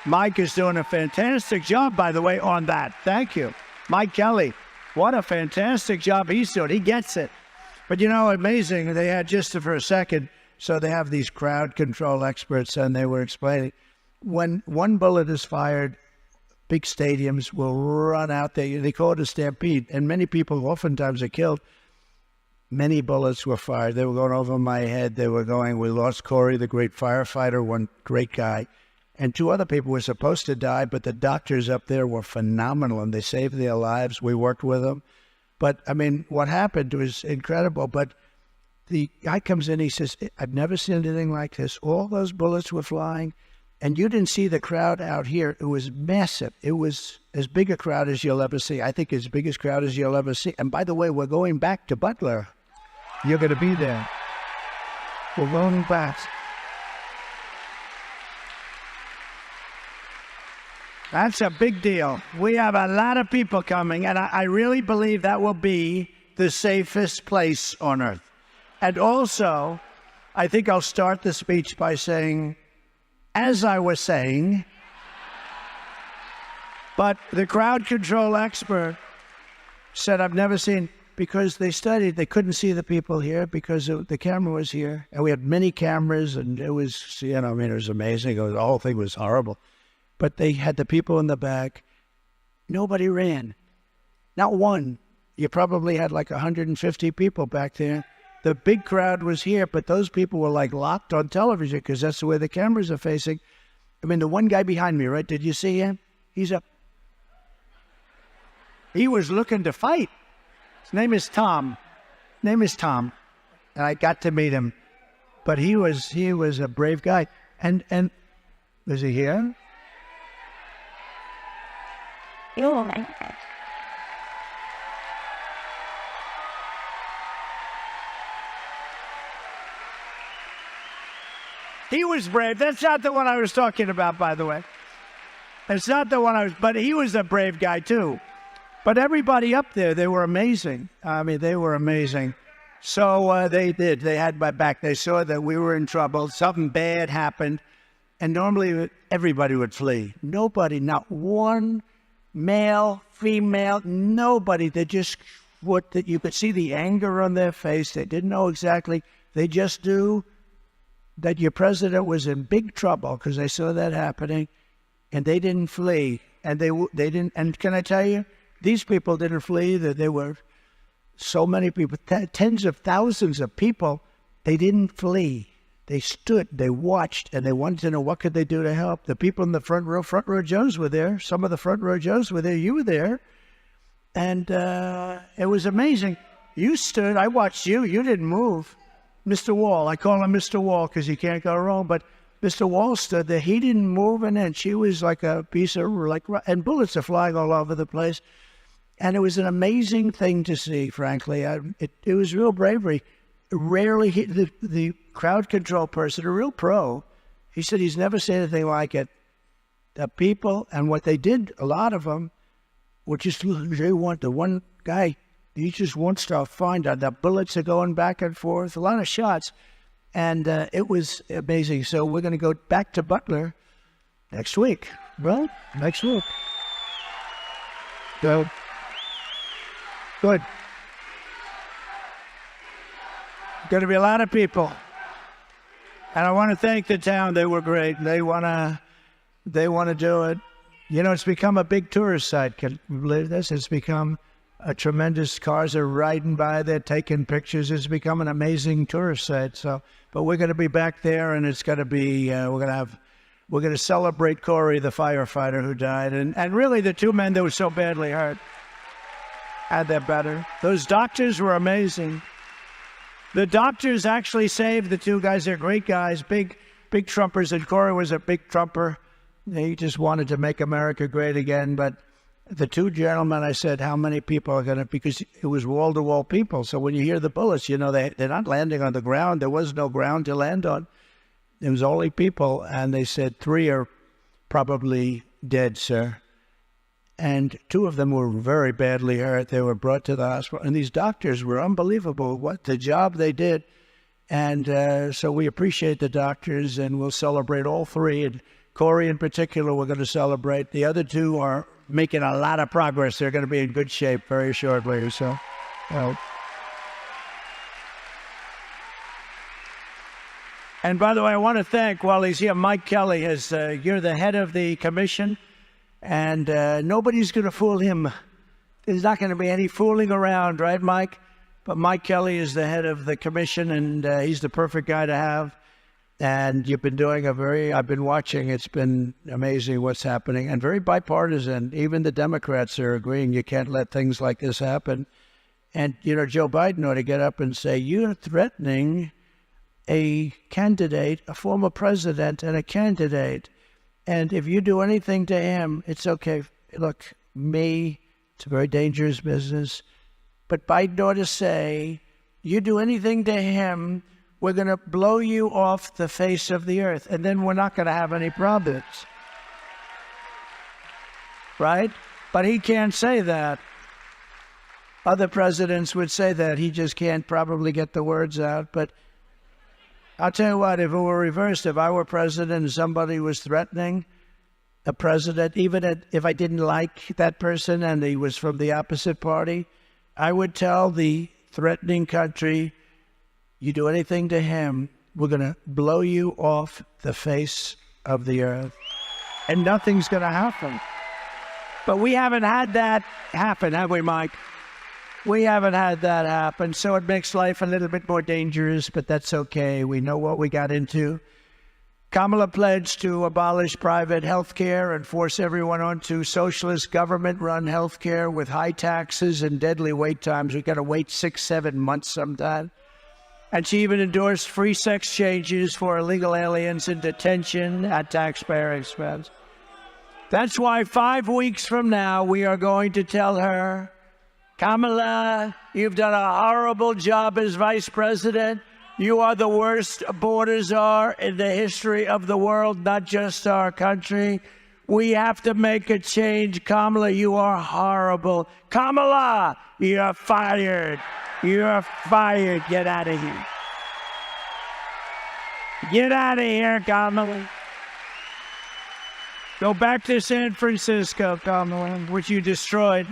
Mike is doing a fantastic job, by the way, on that. Thank you. Mike Kelly, what a fantastic job he's doing. He gets it. But, you know, amazing. They had, just for a second, so they have these crowd control experts, and they were explaining, when one bullet is fired, big stadiums will run out there. They call it a stampede, and many people oftentimes are killed. Many bullets were fired. They were going over my head. They were going, we lost Corey, the great firefighter, one great guy. And two other people were supposed to die, but the doctors up there were phenomenal, and they saved their lives. We worked with them. But, I mean, what happened was incredible. But the guy comes in, he says, I've never seen anything like this. All those bullets were flying, and you didn't see the crowd out here. It was massive. It was as big a crowd as you'll ever see. I think as big a crowd as you'll ever see. And by the way, we're going back to Butler. You're going to be there. We're going back. That's a big deal. We have a lot of people coming, and I really believe that will be the safest place on earth. And also, I think I'll start the speech by saying, as I was saying, but the crowd control expert said, I've never seen, because they studied, they couldn't see the people here because the camera was here, and we had many cameras, and it was, you know, I mean, it was amazing. The whole thing was horrible. But they had the people in the back. Nobody ran. Not one. You probably had like 150 people back there. The big crowd was here, but those people were like locked on television because that's the way the cameras are facing. I mean, the one guy behind me, right? Did you see him? He was looking to fight. His name is Tom. And I got to meet him. But he was a brave guy. And is he here? He was brave. That's not the one I was talking about, by the way. It's not the one but he was a brave guy too. But everybody up there, they were amazing. I mean, they were amazing. So they did. They had my back. They saw that we were in trouble. Something bad happened. And normally everybody would flee. Nobody, not one male, female, nobody. They just, you could see the anger on their face. They didn't know exactly. They just knew that your president was in big trouble because they saw that happening. And they didn't flee. And they didn't, and can I tell you, these people didn't flee. That there were so many people, tens of thousands of people. They didn't flee. They stood, they watched, and they wanted to know what could they do to help. The people in the front row Joes were there. Some of the front row Joes were there. You were there. And it was amazing. You stood, I watched you. You didn't move. Mr. Wall, I call him Mr. Wall because you can't go wrong, but Mr. Wall stood there. He didn't move, and then she was like a piece of, and bullets are flying all over the place. And it was an amazing thing to see, frankly. It was real bravery. Rarely, the crowd control person, a real pro, he said he's never seen anything like it. The people, and what they did, a lot of them, were just, they want the one guy, he just wants to find out. The bullets are going back and forth, a lot of shots. And it was amazing. So we're going to go back to Butler next week. Well, next week. So, good. Going to be a lot of people. And I want to thank the town. They were great. They want to do it. You know, it's become a big tourist site. Can you believe this? It's become a tremendous, cars are riding by, they're taking pictures. It's become an amazing tourist site. So, but we're going to be back there, and it's going to be, we're going to celebrate Corey, the firefighter who died, and really the two men that were so badly hurt. Had that better. Those doctors were amazing. The doctors actually saved the two guys. They're great guys, big Trumpers, and Corey was a big Trumper. He just wanted to make America great again. But the two gentlemen, I said, how many people are going to, because it was wall-to-wall people. So when you hear the bullets, you know, they're not landing on the ground. There was no ground to land on. It was only people. And they said 3 are probably dead, sir. And 2 of them were very badly hurt. They were brought to the hospital. And these doctors were unbelievable, what the job they did. And so we appreciate the doctors, and we'll celebrate all 3. And Corey in particular, we're going to celebrate. The other 2 are making a lot of progress. They're going to be in good shape very shortly. So, and by the way, I want to thank, while he's here, Mike Kelly. You're the head of the commission. And nobody's going to fool him. There's not going to be any fooling around, right, Mike? But Mike Kelly is the head of the commission, and he's the perfect guy to have. And you've been doing I've been watching. It's been amazing what's happening, and very bipartisan. Even the Democrats are agreeing you can't let things like this happen. And, you know, Joe Biden ought to get up and say, you're threatening a candidate, a former president and a candidate. And if you do anything to him, it's okay. Look, it's a very dangerous business. But Biden ought to say, you do anything to him, we're going to blow you off the face of the earth. And then we're not going to have any problems. Right? But he can't say that. Other presidents would say that. He just can't probably get the words out. But I'll tell you what, if it were reversed, if I were president and somebody was threatening a president, even if I didn't like that person and he was from the opposite party, I would tell the threatening country, you do anything to him, we're going to blow you off the face of the earth. And nothing's going to happen. But we haven't had that happen, have we, Mike? We haven't had that happen, so it makes life a little bit more dangerous, but that's okay. We know what we got into. Kamala pledged to abolish private health care and force everyone onto socialist government-run health care with high taxes and deadly wait times. We've got to wait 6-7 months sometimes. And she even endorsed free sex changes for illegal aliens in detention at taxpayer expense. That's why 5 weeks from now, we are going to tell her, Kamala, you've done a horrible job as vice president. You are the worst borders are in the history of the world, not just our country. We have to make a change. Kamala, you are horrible. Kamala, you're fired. You're fired. Get out of here. Get out of here, Kamala. Go back to San Francisco, Kamala, which you destroyed.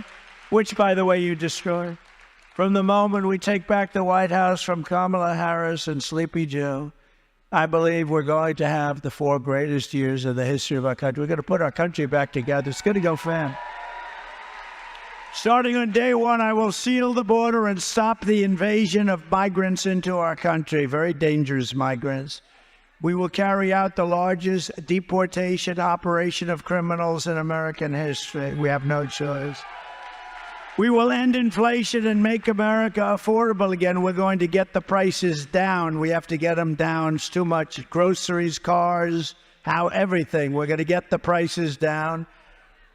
Which, by the way, you destroyed. From the moment we take back the White House from Kamala Harris and Sleepy Joe, I believe we're going to have the 4 greatest years of the history of our country. We're going to put our country back together. It's going to go fast. Starting on day 1, I will seal the border and stop the invasion of migrants into our country, very dangerous migrants. We will carry out the largest deportation operation of criminals in American history. We have no choice. We will end inflation and make America affordable again. We're going to get the prices down. We have to get them down. It's too much. Groceries, cars, everything. We're going to get the prices down.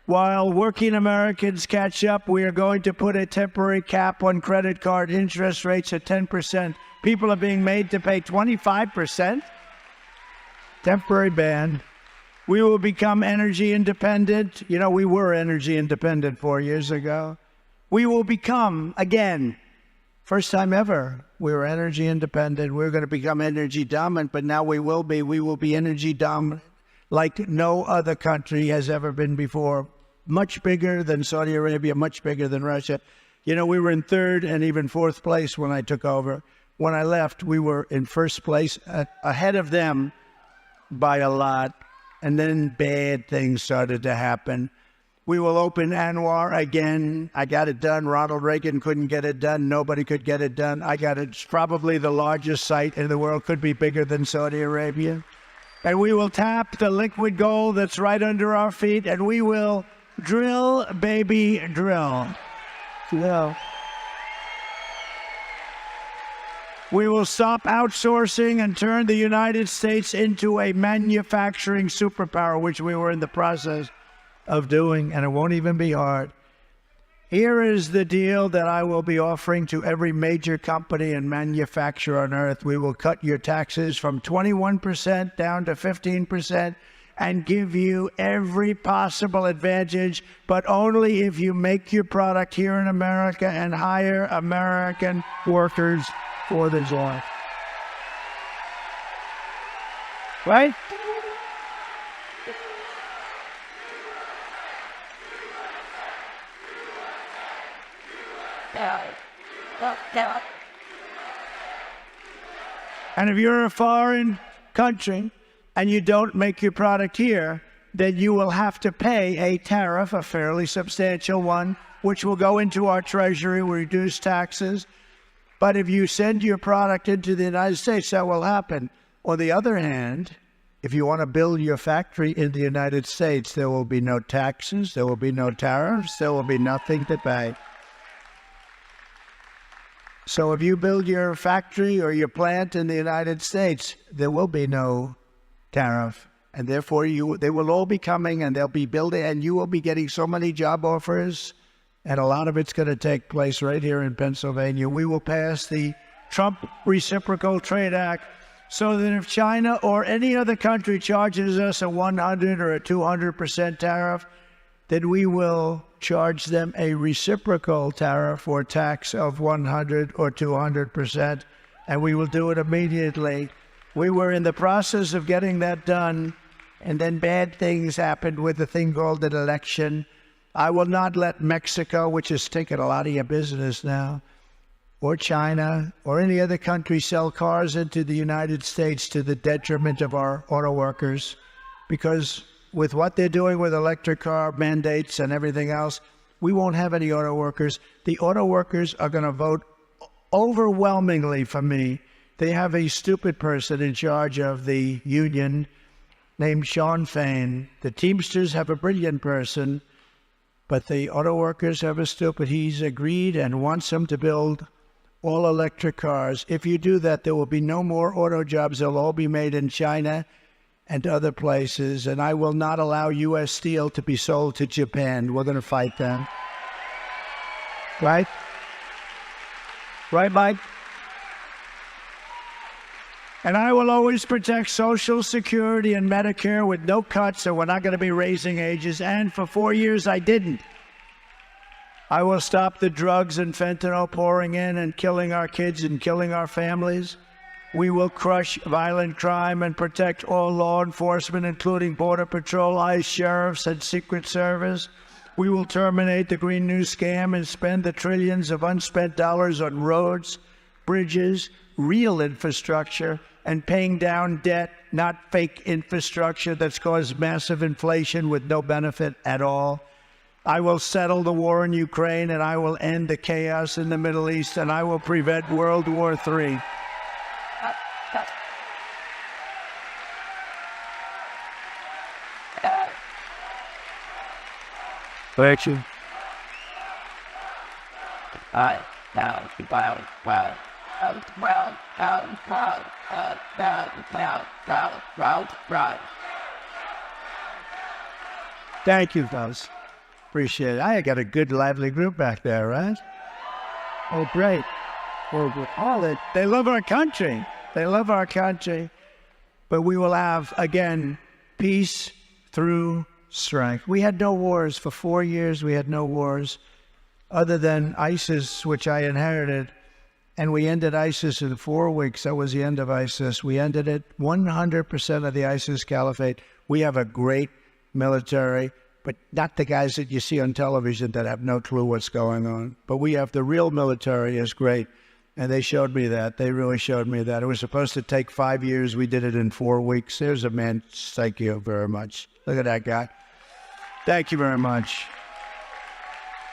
While working Americans catch up, we are going to put a temporary cap on credit card interest rates at 10%. People are being made to pay 25%. Temporary ban. We will become energy independent. You know, we were energy independent 4 years ago. We will become, again, first time ever, we were energy independent. We're going to become energy dominant, but now we will be energy dominant like no other country has ever been before. Much bigger than Saudi Arabia, much bigger than Russia. You know, we were in 3rd and even 4th place when I took over. When I left, we were in 1st place, ahead of them by a lot. And then bad things started to happen. We will open Anwar again. I got it done. Ronald Reagan couldn't get it done. Nobody could get it done. I got it. It's probably the largest site in the world. Could be bigger than Saudi Arabia. And we will tap the liquid gold that's right under our feet, and we will drill, baby, drill. Drill. We will stop outsourcing and turn the United States into a manufacturing superpower, which we were in the process of doing, and it won't even be hard. Here is the deal that I will be offering to every major company and manufacturer on earth. We will cut your taxes from 21% down to 15% and give you every possible advantage, but only if you make your product here in America and hire American workers for the job. Right? And if you're a foreign country and you don't make your product here, then you will have to pay a tariff, a fairly substantial one, which will go into our treasury, will reduce taxes. But if you send your product into the United States, that will happen. On the other hand, if you want to build your factory in the United States, there will be no taxes, there will be no tariffs, there will be nothing to pay. So if you build your factory or your plant in the United States, there will be no tariff. And therefore, they will all be coming and they'll be building, and you will be getting so many job offers. And a lot of it's going to take place right here in Pennsylvania. We will pass the Trump Reciprocal Trade Act so that if China or any other country charges us a 100 or a 200% tariff, then we will charge them a reciprocal tariff or tax of 100 or 200%, and we will do it immediately. We were in the process of getting that done, and then bad things happened with the thing called an election. I will not let Mexico, which is taking a lot of your business now, or China, or any other country sell cars into the United States to the detriment of our auto workers, because with what they're doing with electric car mandates and everything else, we won't have any auto workers. The auto workers are going to vote overwhelmingly for me. They have a stupid person in charge of the union named Sean Fain. The Teamsters have a brilliant person, but the auto workers have a stupid. He's agreed and wants them to build all electric cars. If you do that, there will be no more auto jobs. They'll all be made in China and other places, and I will not allow U.S. steel to be sold to Japan. We're going to fight them. Right? Right, Mike? And I will always protect Social Security and Medicare with no cuts, so we're not going to be raising ages. And for 4 years, I didn't. I will stop the drugs and fentanyl pouring in and killing our kids and killing our families. We will crush violent crime and protect all law enforcement, including Border Patrol, ICE, sheriffs, and Secret Service. We will terminate the Green New Scam and spend the trillions of unspent dollars on roads, bridges, real infrastructure, and paying down debt, not fake infrastructure that's caused massive inflation with no benefit at all. I will settle the war in Ukraine, and I will end the chaos in the Middle East, and I will prevent World War III. Thank you. Thank you, fellas. Appreciate it. I got a good, lively group back there, right? Oh, great. They love our country. They love our country. But we will have, again, peace through strength. We had no wars. For 4 years, we had no wars other than ISIS, which I inherited. And we ended ISIS in 4 weeks. That was the end of ISIS. We ended it, 100% of the ISIS caliphate. We have a great military, but not the guys that you see on television that have no clue what's going on. But we have the real military is great. And they showed me that. They really showed me that. It was supposed to take 5 years. We did it in 4 weeks. There's a man. Thank you very much. Look at that guy. Thank you very much.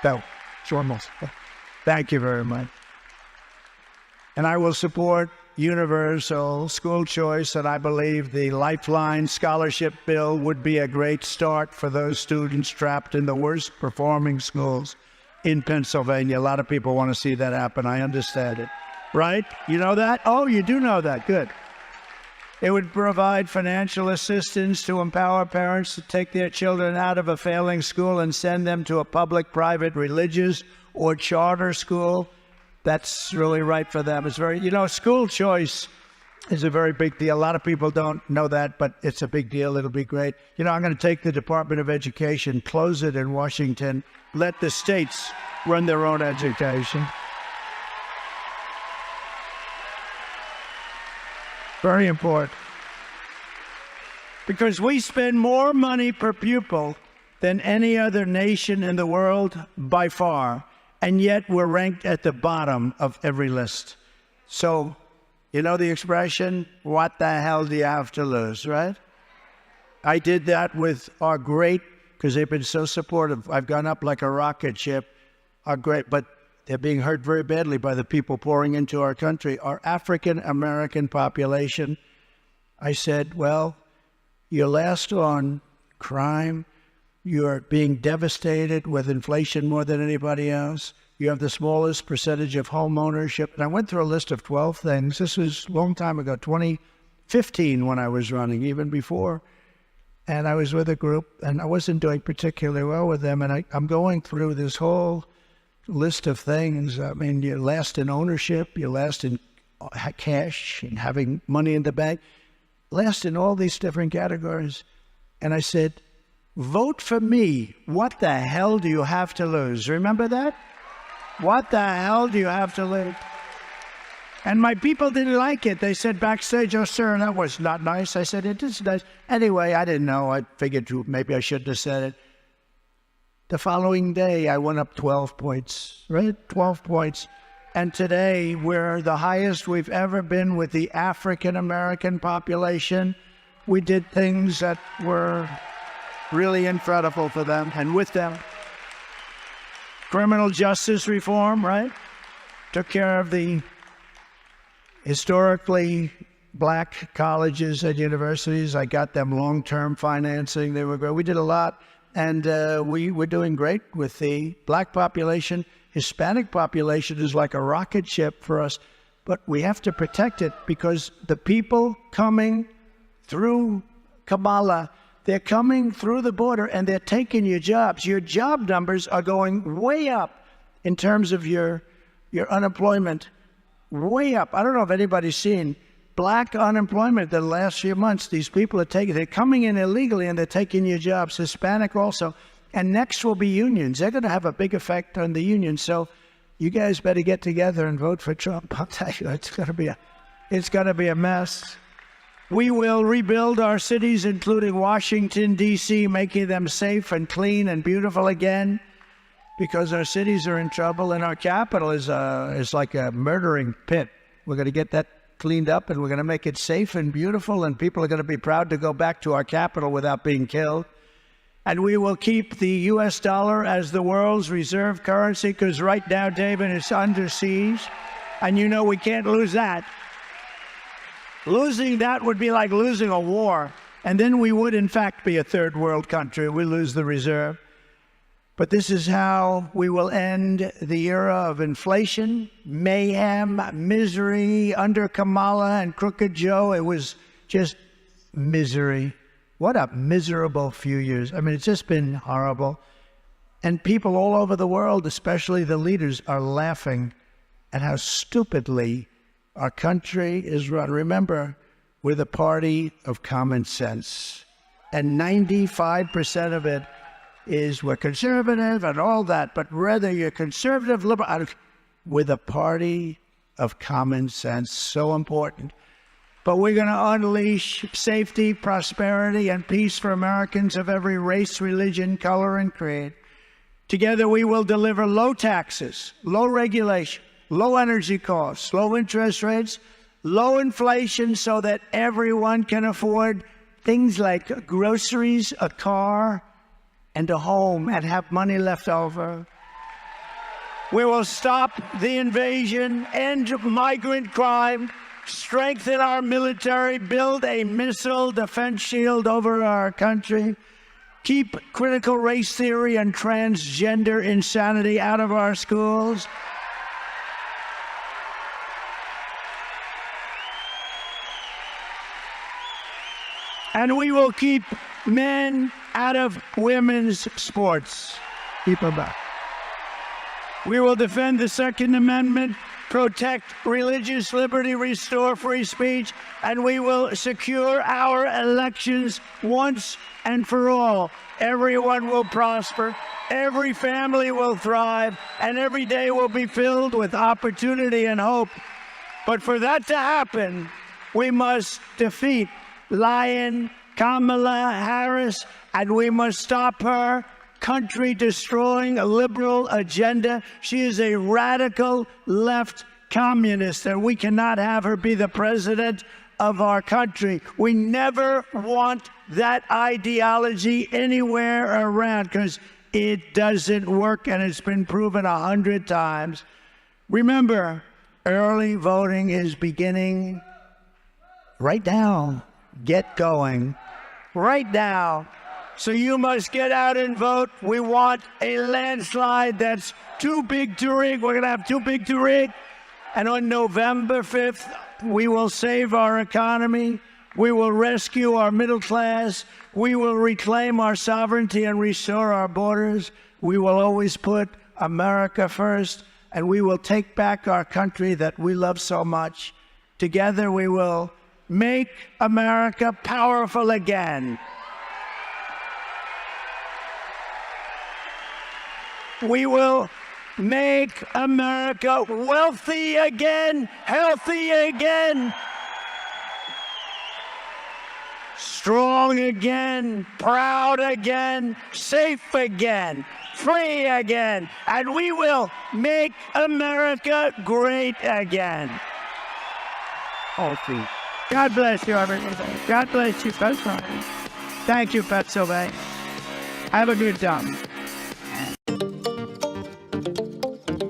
Thank you very much. And I will support universal school choice, and I believe the Lifeline Scholarship Bill would be a great start for those students trapped in the worst performing schools in Pennsylvania. A lot of people want to see that happen. I understand it. Right? You know that? Oh, you do know that. Good. It would provide financial assistance to empower parents to take their children out of a failing school and send them to a public, private, religious, or charter school. That's really right for them. It's very, school choice is a very big deal. A lot of people don't know that, but it's a big deal. It'll be great. I'm going to take the Department of Education, close it in Washington, let the states run their own education. Very important. Because we spend more money per pupil than any other nation in the world by far. And yet we're ranked at the bottom of every list. So, you know the expression, what the hell do you have to lose, right? I did that with our great, because they've been so supportive. I've gone up like a rocket ship. Our great, but they're being hurt very badly by the people pouring into our country. Our African-American population, I said, well, you're last on crime. You're being devastated with inflation more than anybody else. You have the smallest percentage of home ownership. And I went through a list of 12 things. This was a long time ago, 2015 when I was running, even before. And I was with a group, and I wasn't doing particularly well with them. And I'm going through this whole list of things. I mean, you're last in ownership. You're last in cash and having money in the bank. Last in all these different categories. And I said, vote for me. What the hell do you have to lose? Remember that? What the hell do you have to lose? And my people didn't like it. They said backstage, oh, sir, that was not nice. I said, it is nice. Anyway, I didn't know. I figured maybe I shouldn't have said it. The following day, I went up 12 points, right? 12 points. And today, we're the highest we've ever been with the African-American population. We did things that were really incredible for them and with them. Criminal justice reform, right? Took care of the historically black colleges and universities. I got them long-term financing. They were great. We did a lot, and we were doing great with the black population. Hispanic population is like a rocket ship for us, but we have to protect it because the people coming through Kamala, they're coming through the border and they're taking your jobs. Your job numbers are going way up in terms of your unemployment, way up. I don't know if anybody's seen black unemployment the last few months. These people they're coming in illegally and they're taking your jobs. Hispanic also. And next will be unions. They're going to have a big effect on the unions. So you guys better get together and vote for Trump. I'll tell you, it's going to be a mess. We will rebuild our cities, including Washington, D.C., making them safe and clean and beautiful again, because our cities are in trouble and our capital is like a murdering pit. We're going to get that cleaned up and we're going to make it safe and beautiful, and people are going to be proud to go back to our capital without being killed. And we will keep the U.S. dollar as the world's reserve currency, because right now, David, it's under siege. And you know we can't lose that. Losing that would be like losing a war. And then we would, in fact, be a third world country. We lose the reserve. But this is how we will end the era of inflation, mayhem, misery. Under Kamala and Crooked Joe, it was just misery. What a miserable few years. I mean, it's just been horrible. And people all over the world, especially the leaders, are laughing at how stupidly our country is run. Remember, we're the party of common sense. And 95% of it is we're conservative and all that. But whether you're conservative, liberal, we're the party of common sense. So important. But we're going to unleash safety, prosperity, and peace for Americans of every race, religion, color, and creed. Together, we will deliver low taxes, low regulation, low energy costs, low interest rates, low inflation, so that everyone can afford things like groceries, a car, and a home, and have money left over. We will stop the invasion, end migrant crime, strengthen our military, build a missile defense shield over our country, keep critical race theory and transgender insanity out of our schools, and we will keep men out of women's sports. Keep them back. We will defend the Second Amendment, protect religious liberty, restore free speech, and we will secure our elections once and for all. Everyone will prosper, every family will thrive, and every day will be filled with opportunity and hope. But for that to happen, we must defeat Lion Kamala Harris, and we must stop her country-destroying liberal agenda. She is a radical left communist, and we cannot have her be the president of our country. We never want that ideology anywhere around, because it doesn't work, and it's been proven 100 times. Remember, early voting is beginning right now. Get going right now. So you must get out and vote. We want a landslide that's too big to rig. We're going to have too big to rig. And on November 5th, we will save our economy. We will rescue our middle class. We will reclaim our sovereignty and restore our borders. We will always put America first, and we will take back our country that we love so much. Together, we will make America powerful again. We will make America wealthy again, healthy again, strong again, proud again, safe again, free again, and we will make America great again. God bless you, everybody. God bless you, Pennsylvania. Thank you, Pennsylvania. Have a good time.